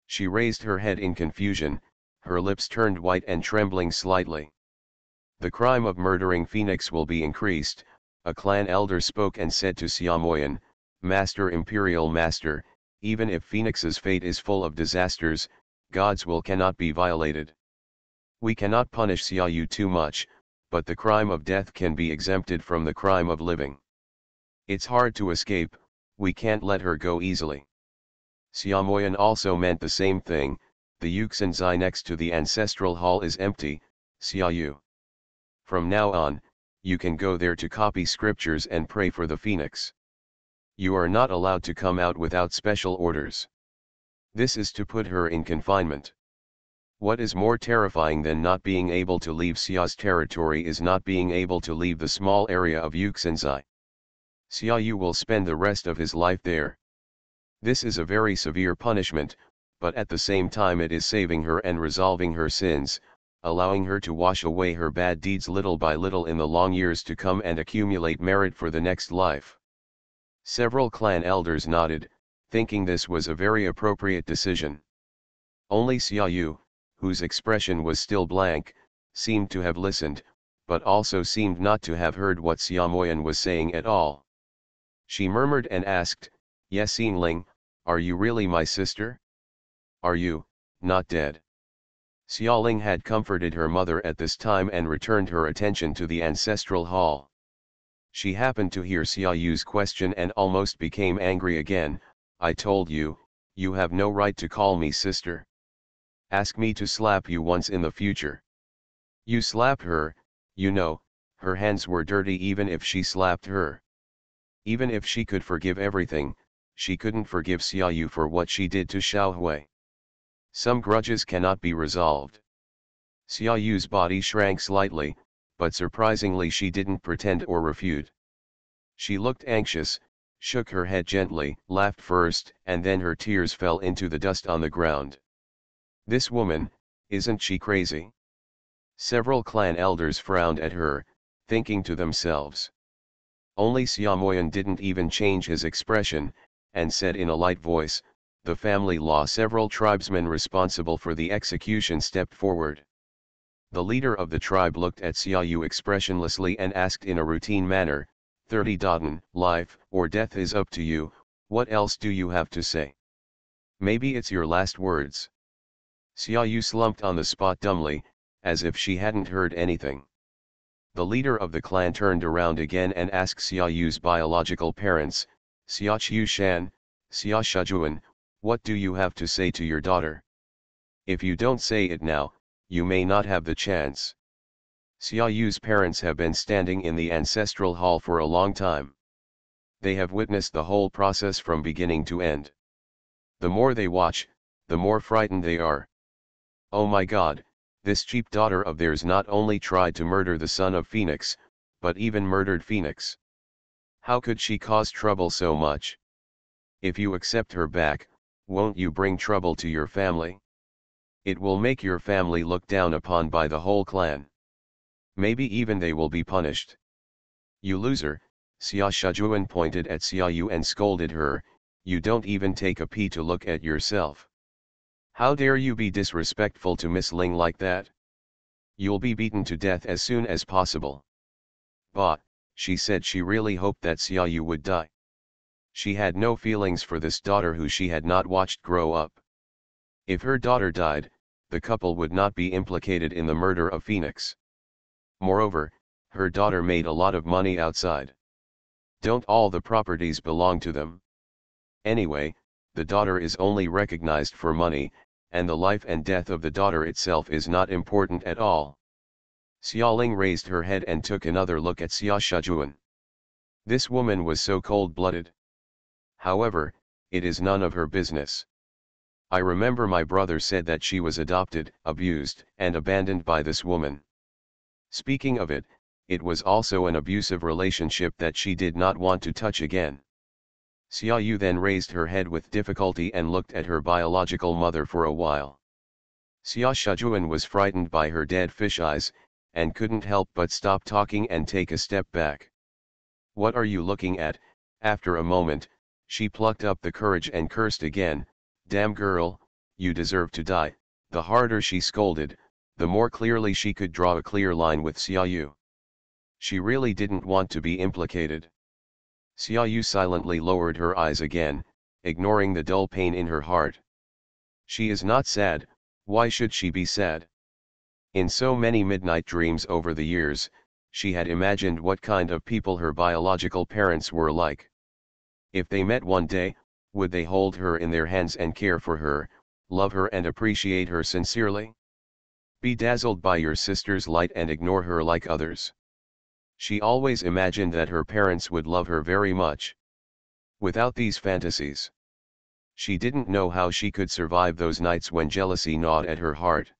She raised her head in confusion, her lips turned white and trembling slightly. "The crime of murdering Phoenix will be increased," a clan elder spoke and said to Xiaomoyan, "Master, Imperial Master, even if Phoenix's fate is full of disasters, God's will cannot be violated. We cannot punish Xiaoyu too much, but the crime of death can be exempted from the crime of living. It's hard to escape, we can't let her go easily." Xiaomoyan also meant the same thing. "The Yuxinzai next to the ancestral hall is empty, Xiaoyu. From now on, you can go there to copy scriptures and pray for the phoenix. You are not allowed to come out without special orders. This is to put her in confinement. What is more terrifying than not being able to leave Xia's territory is not being able to leave the small area of Yuxinzai. Xiaoyu will spend the rest of his life there. This is a very severe punishment, but at the same time it is saving her and resolving her sins, allowing her to wash away her bad deeds little by little in the long years to come and accumulate merit for the next life. Several clan elders nodded, thinking this was a very appropriate decision. Only Xiaoyu, whose expression was still blank, seemed to have listened, but also seemed not to have heard what Xia Moyan was saying at all. She murmured and asked, "Yes, Xingling, are you really my sister? Are you not dead?" Xiaoling had comforted her mother at this time and returned her attention to the ancestral hall. She happened to hear Xiaoyu's question and almost became angry again. "I told you, you have no right to call me sister. Ask me to slap you once in the future." You slapped her, you know, her hands were dirty even if she slapped her. Even if she could forgive everything, she couldn't forgive Xiaoyu for what she did to Xiaohui. Some grudges cannot be resolved. Xiaoyu's body shrank slightly, but surprisingly she didn't pretend or refute. She looked anxious, shook her head gently, laughed first, and then her tears fell into the dust on the ground. This woman, isn't she crazy? Several clan elders frowned at her, thinking to themselves. Only Xia Moyan didn't even change his expression, and said in a light voice, "The family law." Several tribesmen responsible for the execution stepped forward. The leader of the tribe looked at Xiaoyu expressionlessly and asked in a routine manner, 30 Daten, life or death is up to you, what else do you have to say? Maybe it's your last words. Xiaoyu slumped on the spot dumbly, as if she hadn't heard anything. The leader of the clan turned around again and asked Xiaoyu's biological parents, "Xia Qiushan, Xia Shijuan, what do you have to say to your daughter? If you don't say it now, you may not have the chance." Xiaoyu's parents have been standing in the ancestral hall for a long time. They have witnessed the whole process from beginning to end. The more they watch, the more frightened they are. Oh my God, this cheap daughter of theirs not only tried to murder the son of Phoenix, but even murdered Phoenix. How could she cause trouble so much? If you accept her back, won't you bring trouble to your family? It will make your family looked down upon by the whole clan. Maybe even they will be punished. You loser, Xia Shijuan pointed at Xiaoyu and scolded her, "You don't even take a pee to look at yourself. How dare you be disrespectful to Miss Ling like that? You'll be beaten to death as soon as possible." Bah, she said she really hoped that Xiaoyu would die. She had no feelings for this daughter who she had not watched grow up. If her daughter died, the couple would not be implicated in the murder of Phoenix. Moreover, her daughter made a lot of money outside. Don't all the properties belong to them? Anyway, the daughter is only recognized for money, and the life and death of the daughter itself is not important at all. Xiaoling raised her head and took another look at Xia Shijuan. This woman was so cold-blooded. However, it is none of her business. I remember my brother said that she was adopted, abused, and abandoned by this woman. Speaking of it, it was also an abusive relationship that she did not want to touch again. Xiaoyu then raised her head with difficulty and looked at her biological mother for a while. Xia Shijuan was frightened by her dead fish eyes, and couldn't help but stop talking and take a step back. "What are you looking at?" After a moment, she plucked up the courage and cursed again, "Damn girl, you deserve to die." The harder she scolded, the more clearly she could draw a clear line with Xiaoyu. She really didn't want to be implicated. Xiaoyu silently lowered her eyes again, ignoring the dull pain in her heart. She is not sad, why should she be sad? In so many midnight dreams over the years, she had imagined what kind of people her biological parents were like. If they met one day, would they hold her in their hands and care for her, love her and appreciate her sincerely? Be dazzled by your sister's light and ignore her like others. She always imagined that her parents would love her very much. Without these fantasies, she didn't know how she could survive those nights when jealousy gnawed at her heart.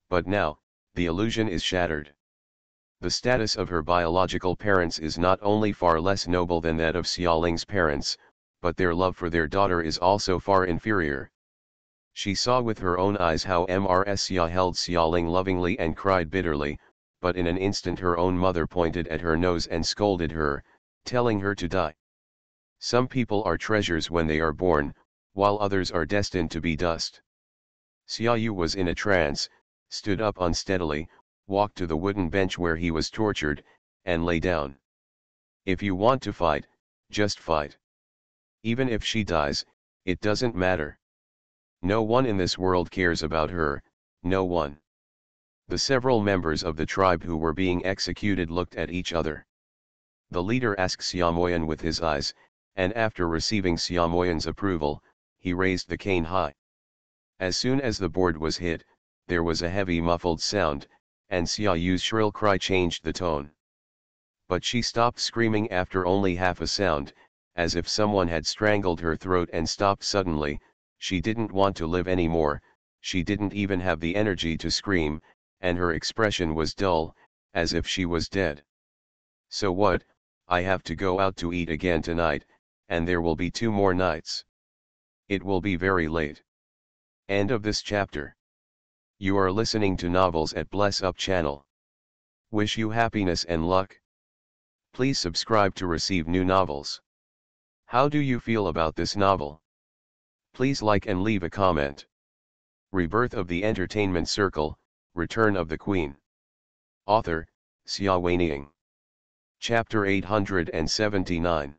But now, the illusion is shattered. The status of her biological parents is not only far less noble than that of Xiaoling's parents, but their love for their daughter is also far inferior. She saw with her own eyes how Mrs. Xia held Xiaoling lovingly and cried bitterly, but in an instant her own mother pointed at her nose and scolded her, telling her to die. Some people are treasures when they are born, while others are destined to be dust. Xiaoyu was in a trance, stood up unsteadily, walked to the wooden bench where he was tortured, and lay down. If you want to fight, just fight. Even if she dies, it doesn't matter. No one in this world cares about her, no one. The several members of the tribe who were being executed looked at each other. The leader asked Xiaomoyan with his eyes, and after receiving Xiaomoyan's approval, he raised the cane high. As soon as the board was hit, there was a heavy muffled sound, and Xiaoyu's shrill cry changed the tone. But she stopped screaming after only half a sound, as if someone had strangled her throat and stopped suddenly. She didn't want to live anymore, she didn't even have the energy to scream, and her expression was dull, as if she was dead. So what, I have to go out to eat again tonight, and there will be 2 more nights. It will be very late. End of this chapter. You are listening to Novels at Bless Up channel. Wish you happiness and luck. Please subscribe to receive new novels. How do you feel about this novel? Please like and leave a comment. Rebirth of the Entertainment Circle, Return of the Queen. Author, Xia Weining. Chapter 879.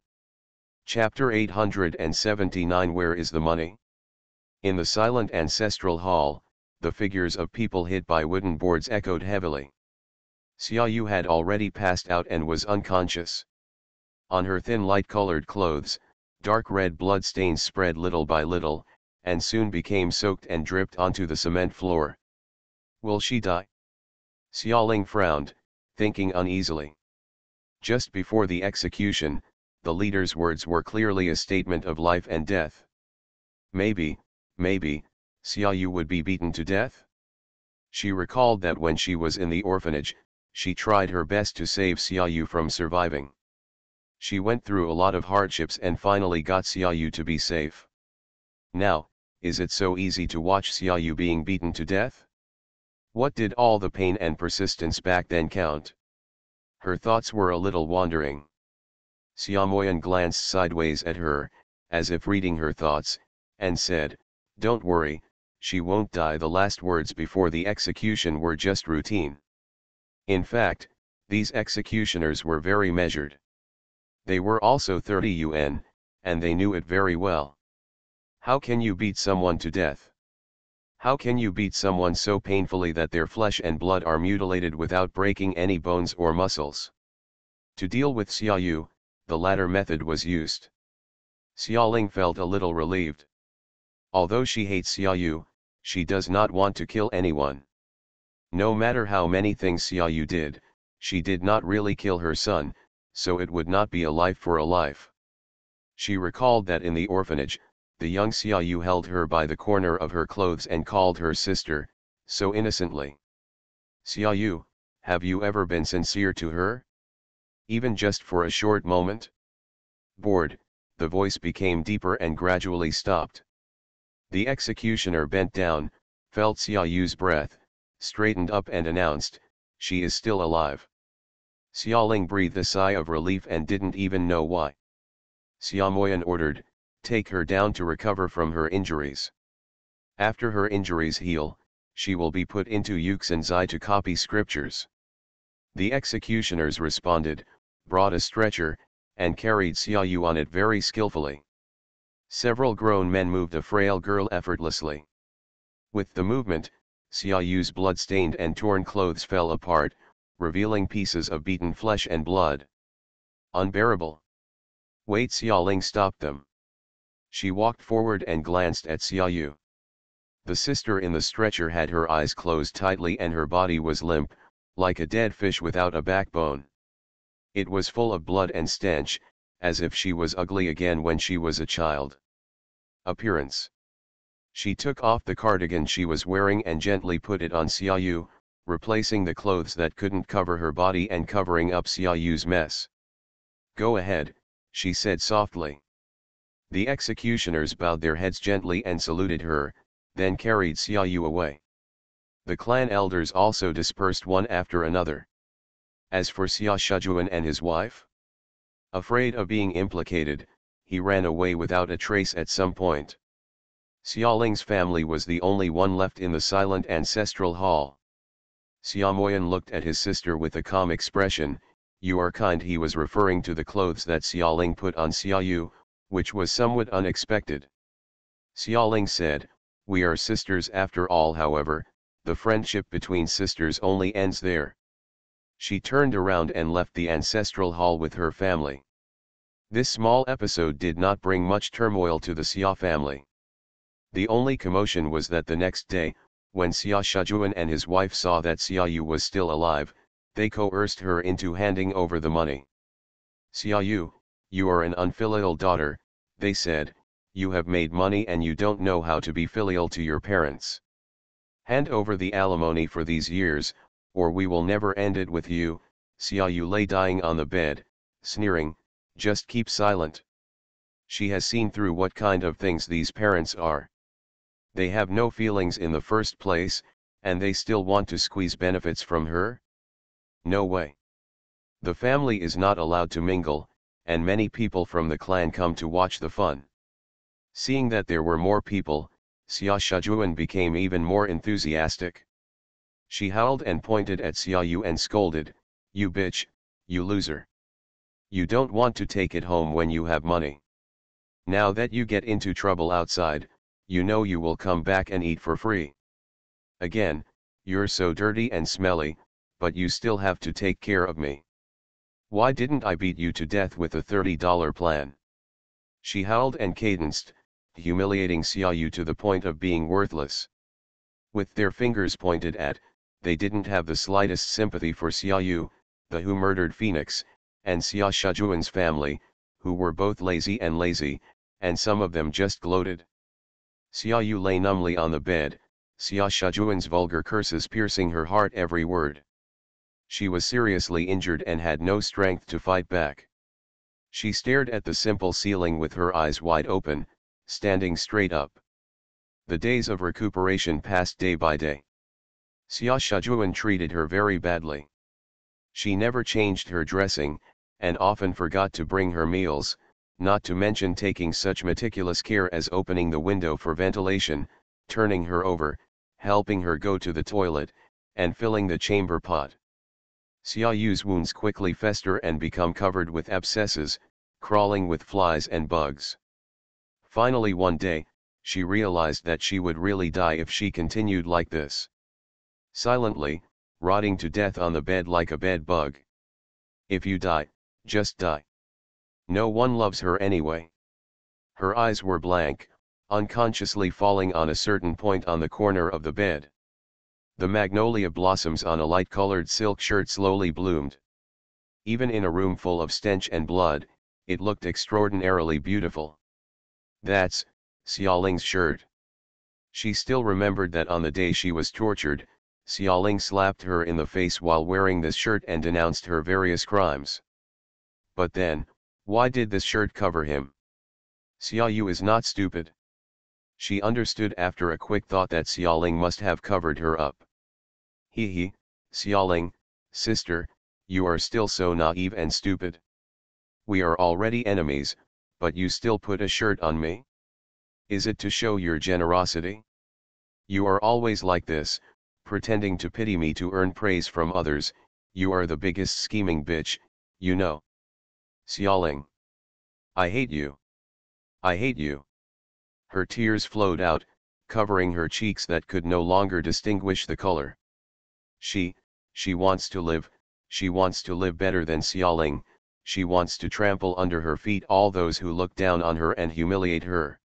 Chapter 879. Where is the money? In the silent ancestral hall, the figures of people hit by wooden boards echoed heavily. Xiaoyu had already passed out and was unconscious. On her thin light-colored clothes, dark red blood stains spread little by little, and soon became soaked and dripped onto the cement floor. Will she die? Xiaoling frowned, thinking uneasily. Just before the execution, the leader's words were clearly a statement of life and death. Maybe, Xiaoyu would be beaten to death? She recalled that when she was in the orphanage, she tried her best to save Xiaoyu from surviving. She went through a lot of hardships and finally got Xiaoyu to be safe. Now, is it so easy to watch Xiaoyu being beaten to death? What did all the pain and persistence back then count? Her thoughts were a little wandering. Xiaomoyan glanced sideways at her, as if reading her thoughts, and said, "Don't worry, she won't die." The last words before the execution were just routine. In fact, these executioners were very measured. They were also 30 yuan, and they knew it very well. How can you beat someone to death? How can you beat someone so painfully that their flesh and blood are mutilated without breaking any bones or muscles? To deal with Xiaoyu, the latter method was used. Xiaoling felt a little relieved. Although she hates Xiaoyu, she does not want to kill anyone. No matter how many things Xiaoyu did, she did not really kill her son, so it would not be a life for a life. She recalled that in the orphanage, the young Xiaoyu held her by the corner of her clothes and called her sister, so innocently. Xiaoyu, have you ever been sincere to her? Even just for a short moment? Bored, the voice became deeper and gradually stopped. The executioner bent down, felt Xiaoyu's breath, straightened up and announced, "She is still alive." Xiaoling breathed a sigh of relief and didn't even know why. Xiaomoyan ordered, "Take her down to recover from her injuries. After her injuries heal, she will be put into Yuxinzai to copy scriptures." The executioners responded, brought a stretcher, and carried Xiaoyu on it very skillfully. Several grown men moved a frail girl effortlessly. With the movement, Xiaoyu's blood-stained and torn clothes fell apart, revealing pieces of beaten flesh and blood. Unbearable. Wait, Xiaoling stopped them. She walked forward and glanced at Xiaoyu. The sister in the stretcher had her eyes closed tightly and her body was limp, like a dead fish without a backbone. It was full of blood and stench, as if she was ugly again when she was a child. Appearance. She took off the cardigan she was wearing and gently put it on Xiaoyu, replacing the clothes that couldn't cover her body and covering up Xiaoyu's mess. "Go ahead," she said softly. The executioners bowed their heads gently and saluted her, then carried Xiaoyu away. The clan elders also dispersed one after another. As for Xia Shijuan and his wife, afraid of being implicated, he ran away without a trace at some point. Xiaoling's family was the only one left in the silent ancestral hall. Xia Moyan looked at his sister with a calm expression. "You are kind." He was referring to the clothes that Xiaoling put on Xiaoyu, which was somewhat unexpected. Xiaoling said, "We are sisters after all." However, the friendship between sisters only ends there. She turned around and left the ancestral hall with her family. This small episode did not bring much turmoil to the Xia family. The only commotion was that the next day, when Xia Shijuan and his wife saw that Xiaoyu was still alive, they coerced her into handing over the money. "Xiaoyu, you are an unfilial daughter," they said. "You have made money and you don't know how to be filial to your parents. Hand over the alimony for these years, or we will never end it with you." Xiaoyu lay dying on the bed, sneering, "Just keep silent." She has seen through what kind of things these parents are. They have no feelings in the first place, and they still want to squeeze benefits from her? No way. The family is not allowed to mingle, and many people from the clan come to watch the fun. Seeing that there were more people, Xia Shijuan became even more enthusiastic. She howled and pointed at Xiaoyu and scolded, "You bitch, you loser. You don't want to take it home when you have money. Now that you get into trouble outside, you know you will come back and eat for free. Again, you're so dirty and smelly, but you still have to take care of me. Why didn't I beat you to death with a $30 plan?" She howled and cadenced, humiliating Xiaoyu to the point of being worthless. With their fingers pointed at, they didn't have the slightest sympathy for Xiaoyu, the who murdered Phoenix, and Xia Shijuan's family, who were both lazy, and some of them just gloated. Xiaoyu lay numbly on the bed, Xia Shijuan's vulgar curses piercing her heart every word. She was seriously injured and had no strength to fight back. She stared at the simple ceiling with her eyes wide open, standing straight up. The days of recuperation passed day by day. Xia Shijuan treated her very badly. She never changed her dressing, and often forgot to bring her meals, not to mention taking such meticulous care as opening the window for ventilation, turning her over, helping her go to the toilet, and filling the chamber pot. Xiaoyu's wounds quickly fester and become covered with abscesses, crawling with flies and bugs. Finally one day, she realized that she would really die if she continued like this. Silently, rotting to death on the bed like a bed bug. If you die, just die. No one loves her anyway. Her eyes were blank, unconsciously falling on a certain point on the corner of the bed. The magnolia blossoms on a light-colored silk shirt slowly bloomed. Even in a room full of stench and blood, it looked extraordinarily beautiful. "That's Xiaoling's shirt." She still remembered that on the day she was tortured, Xiaoling slapped her in the face while wearing this shirt and denounced her various crimes. But then, why did this shirt cover him? Xiaoyu is not stupid. She understood after a quick thought that Xiaoling must have covered her up. He, Xiaoling, sister, you are still so naive and stupid. We are already enemies, but you still put a shirt on me? Is it to show your generosity? You are always like this, pretending to pity me to earn praise from others. You are the biggest scheming bitch, you know. Xiaoling. I hate you. I hate you. Her tears flowed out, covering her cheeks that could no longer distinguish the color. She wants to live, she wants to live better than Xiaoling, she wants to trample under her feet all those who look down on her and humiliate her.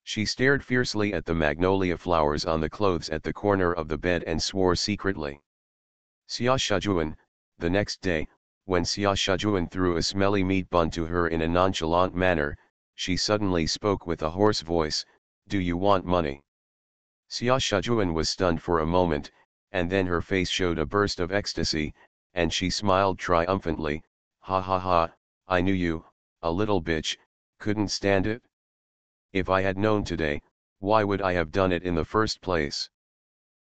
She stared fiercely at the magnolia flowers on the clothes at the corner of the bed and swore secretly. Xia Shajuan, the next day, when Xia Shajuan threw a smelly meat bun to her in a nonchalant manner, she suddenly spoke with a hoarse voice, "Do you want money?" Xia Shajuan was stunned for a moment, and then her face showed a burst of ecstasy, and she smiled triumphantly, "Ha ha ha, I knew you, a little bitch, couldn't stand it? If I had known today, why would I have done it in the first place?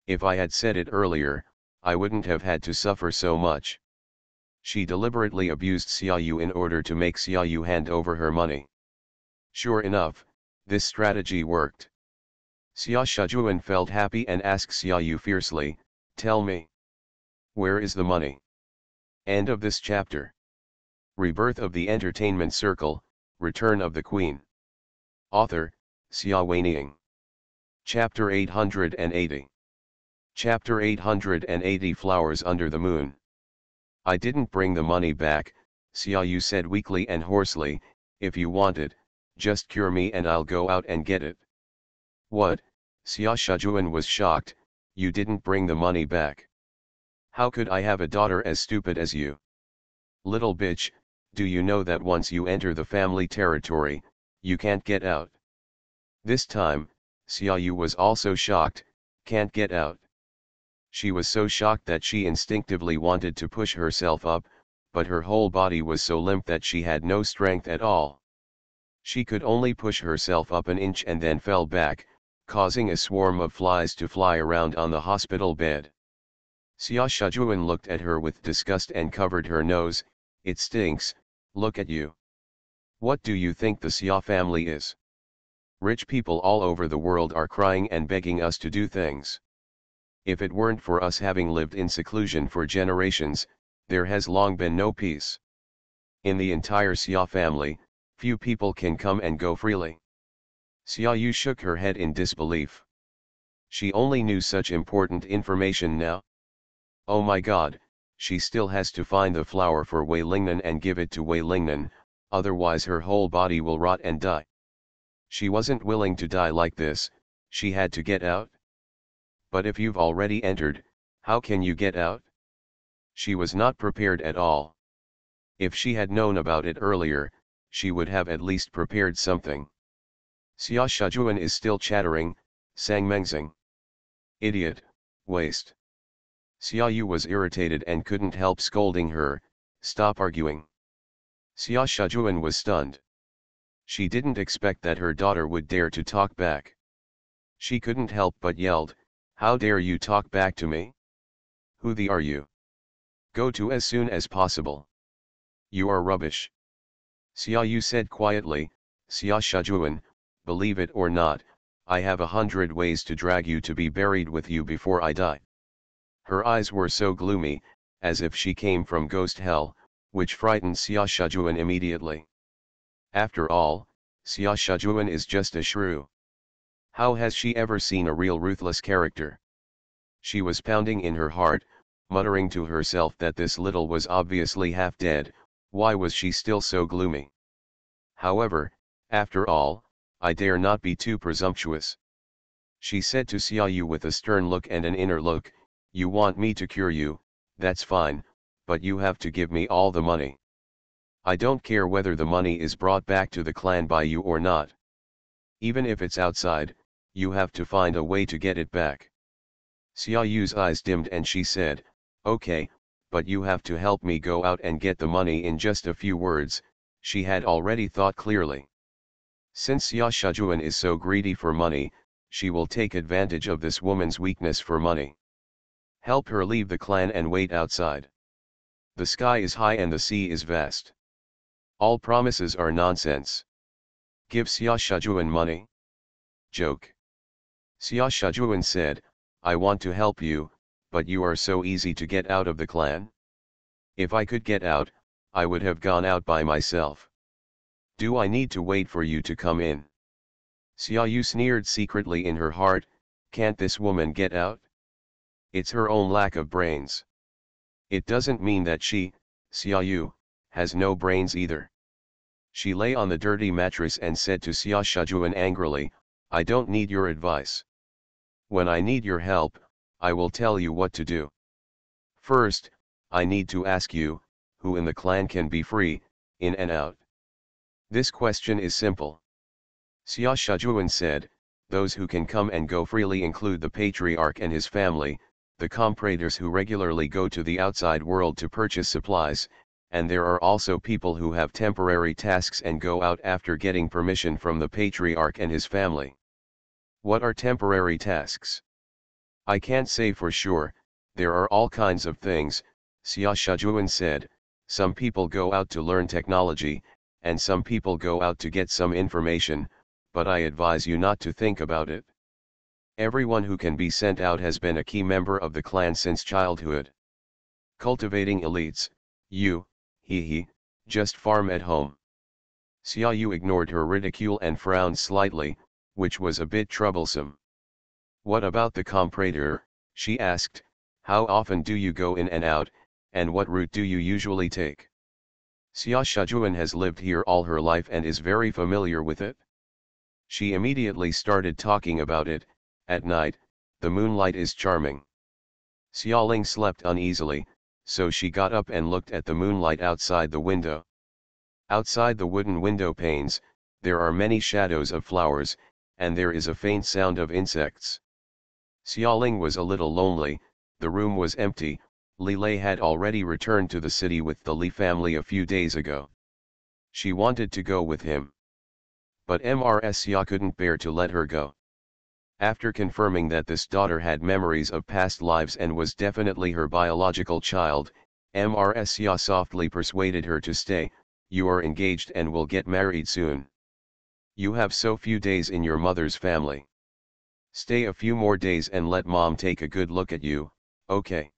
If I had said it earlier, I wouldn't have had to suffer so much." She deliberately abused Xia Yu in order to make Xia Yu hand over her money. Sure enough, this strategy worked. Xia Shajuan felt happy and asked Xia Yu fiercely, "Tell me, where is the money?" End of this chapter. Rebirth of the Entertainment Circle, Return of the Queen. Author, Xia Weiniang. Chapter 880. Chapter 880 Flowers Under the Moon. "I didn't bring the money back," Xia Yu said weakly and hoarsely. "If you want it, just cure me and I'll go out and get it." "What?" Xia Shajuan was shocked, "You didn't bring the money back? How could I have a daughter as stupid as you? Little bitch, do you know that once you enter the family territory, you can't get out?" This time, Xia Yu was also shocked, "Can't get out?" She was so shocked that she instinctively wanted to push herself up, but her whole body was so limp that she had no strength at all. She could only push herself up an inch and then fell back, causing a swarm of flies to fly around on the hospital bed. Xia Shajuan looked at her with disgust and covered her nose. "It stinks, look at you. What do you think the Xia family is? Rich people all over the world are crying and begging us to do things. If it weren't for us having lived in seclusion for generations, there has long been no peace. In the entire Xia family, few people can come and go freely." Xia Yu shook her head in disbelief. She only knew such important information now. Oh my God, she still has to find the flower for Wei Lingnan and give it to Wei Lingnan, otherwise her whole body will rot and die. She wasn't willing to die like this, she had to get out. "But if you've already entered, how can you get out?" She was not prepared at all. If she had known about it earlier, she would have at least prepared something. Xia Shajuan is still chattering, sang Mengzing. "Idiot, waste." Xia Yu was irritated and couldn't help scolding her, "Stop arguing." Xia Shajuan was stunned. She didn't expect that her daughter would dare to talk back. She couldn't help but yelled, "How dare you talk back to me? Who the are you? Go to as soon as possible. You are rubbish." Xia Yu said quietly, "Xia Shajuan, believe it or not, I have 100 ways to drag you to be buried with you before I die." Her eyes were so gloomy, as if she came from ghost hell, which frightened Xia Shajuan immediately. After all, Xia Shajuan is just a shrew. How has she ever seen a real ruthless character? She was pounding in her heart, muttering to herself that this little was obviously half dead. Why was she still so gloomy? However, after all, I dare not be too presumptuous. She said to Xia Yu with a stern look and an inner look, "You want me to cure you, that's fine, but you have to give me all the money. I don't care whether the money is brought back to the clan by you or not. Even if it's outside, you have to find a way to get it back." Xia Yu's eyes dimmed and she said, "Okay, but you have to help me go out and get the money." In just a few words, she had already thought clearly. Since Xia Shajuan is so greedy for money, she will take advantage of this woman's weakness for money. Help her leave the clan and wait outside. The sky is high and the sea is vast. All promises are nonsense. Give Xia Shajuan money? Joke. Xia Shajuan said, "I want to help you, but you are so easy to get out of the clan. If I could get out, I would have gone out by myself. Do I need to wait for you to come in?" Xia Yu sneered secretly in her heart, "Can't this woman get out? It's her own lack of brains. It doesn't mean that she, Xia Yu, has no brains either." She lay on the dirty mattress and said to Xia Shajuan angrily, I don't need your advice. When I need your help, I will tell you what to do. First, I need to ask you, who in the clan can be free, in and out? This question is simple. Xia Shujuan said, those who can come and go freely include the patriarch and his family, the compradors who regularly go to the outside world to purchase supplies, and there are also people who have temporary tasks and go out after getting permission from the patriarch and his family. What are temporary tasks? I can't say for sure, there are all kinds of things, Xia Shujuan said. Some people go out to learn technology, and some people go out to get some information, but I advise you not to think about it. Everyone who can be sent out has been a key member of the clan since childhood. Cultivating elites, you, just farm at home. Xia Yu ignored her ridicule and frowned slightly, which was a bit troublesome. What about the comprador? She asked, how often do you go in and out, and what route do you usually take? Xia Shujuan has lived here all her life and is very familiar with it. She immediately started talking about it. At night, the moonlight is charming. Xiaoling slept uneasily, so she got up and looked at the moonlight outside the window. Outside the wooden window panes, there are many shadows of flowers, and there is a faint sound of insects. Xiaoling was a little lonely. The room was empty. Li Lei had already returned to the city with the Li family a few days ago. She wanted to go with him. But Mrs. Xia couldn't bear to let her go. After confirming that this daughter had memories of past lives and was definitely her biological child, Mrs. Xia softly persuaded her to stay. You are engaged and will get married soon. You have so few days in your mother's family. Stay a few more days and let mom take a good look at you, okay?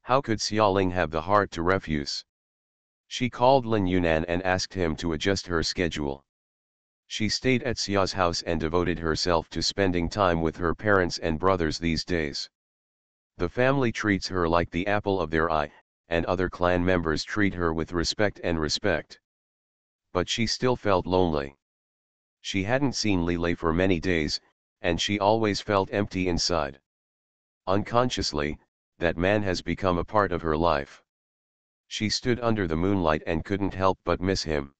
How could Xiaoling have the heart to refuse? She called Lin Yunan and asked him to adjust her schedule. She stayed at Xia's house and devoted herself to spending time with her parents and brothers these days. The family treats her like the apple of their eye, and other clan members treat her with respect. But she still felt lonely. She hadn't seen Li Lei for many days, and she always felt empty inside. Unconsciously, that man has become a part of her life. She stood under the moonlight and couldn't help but miss him.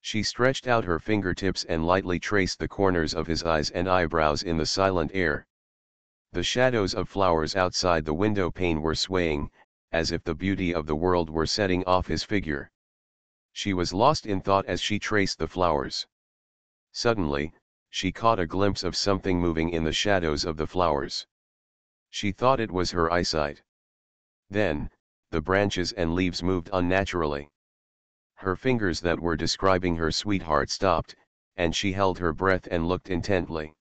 She stretched out her fingertips and lightly traced the corners of his eyes and eyebrows in the silent air. The shadows of flowers outside the window pane were swaying, as if the beauty of the world were setting off his figure. She was lost in thought as she traced the flowers. Suddenly, she caught a glimpse of something moving in the shadows of the flowers. She thought it was her eyesight. Then, the branches and leaves moved unnaturally. Her fingers that were describing her sweetheart stopped, and she held her breath and looked intently.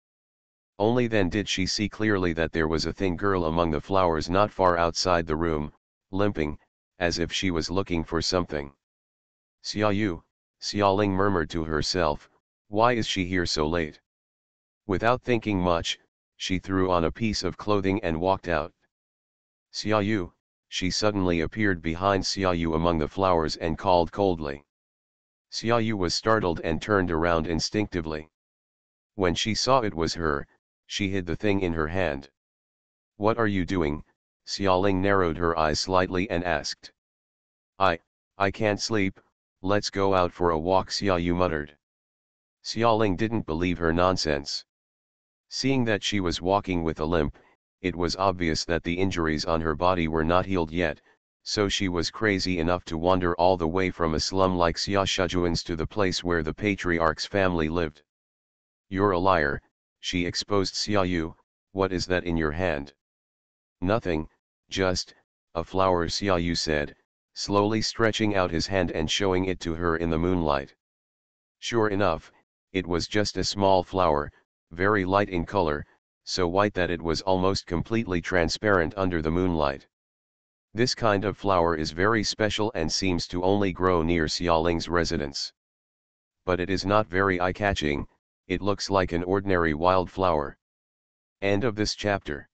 Only then did she see clearly that there was a thin girl among the flowers not far outside the room, limping, as if she was looking for something. Xia Yu, Xiaoling murmured to herself, why is she here so late? Without thinking much, she threw on a piece of clothing and walked out. Xia Yu, she suddenly appeared behind Xia Yu among the flowers and called coldly. Xia Yu was startled and turned around instinctively. When she saw it was her, she hid the thing in her hand. What are you doing? Xiaoling narrowed her eyes slightly and asked. I can't sleep, let's go out for a walk, Xia Yu muttered. Xiaoling didn't believe her nonsense. Seeing that she was walking with a limp, it was obvious that the injuries on her body were not healed yet, so she was crazy enough to wander all the way from a slum like Xia Shujuan's to the place where the patriarch's family lived. You're a liar, she exposed Xia Yu. What is that in your hand? Nothing, just a flower, Xia Yu said, slowly stretching out his hand and showing it to her in the moonlight. Sure enough, it was just a small flower, very light in color, so white that it was almost completely transparent under the moonlight. This kind of flower is very special and seems to only grow near Xiaoling's residence. But it is not very eye-catching, it looks like an ordinary wildflower. End of this chapter.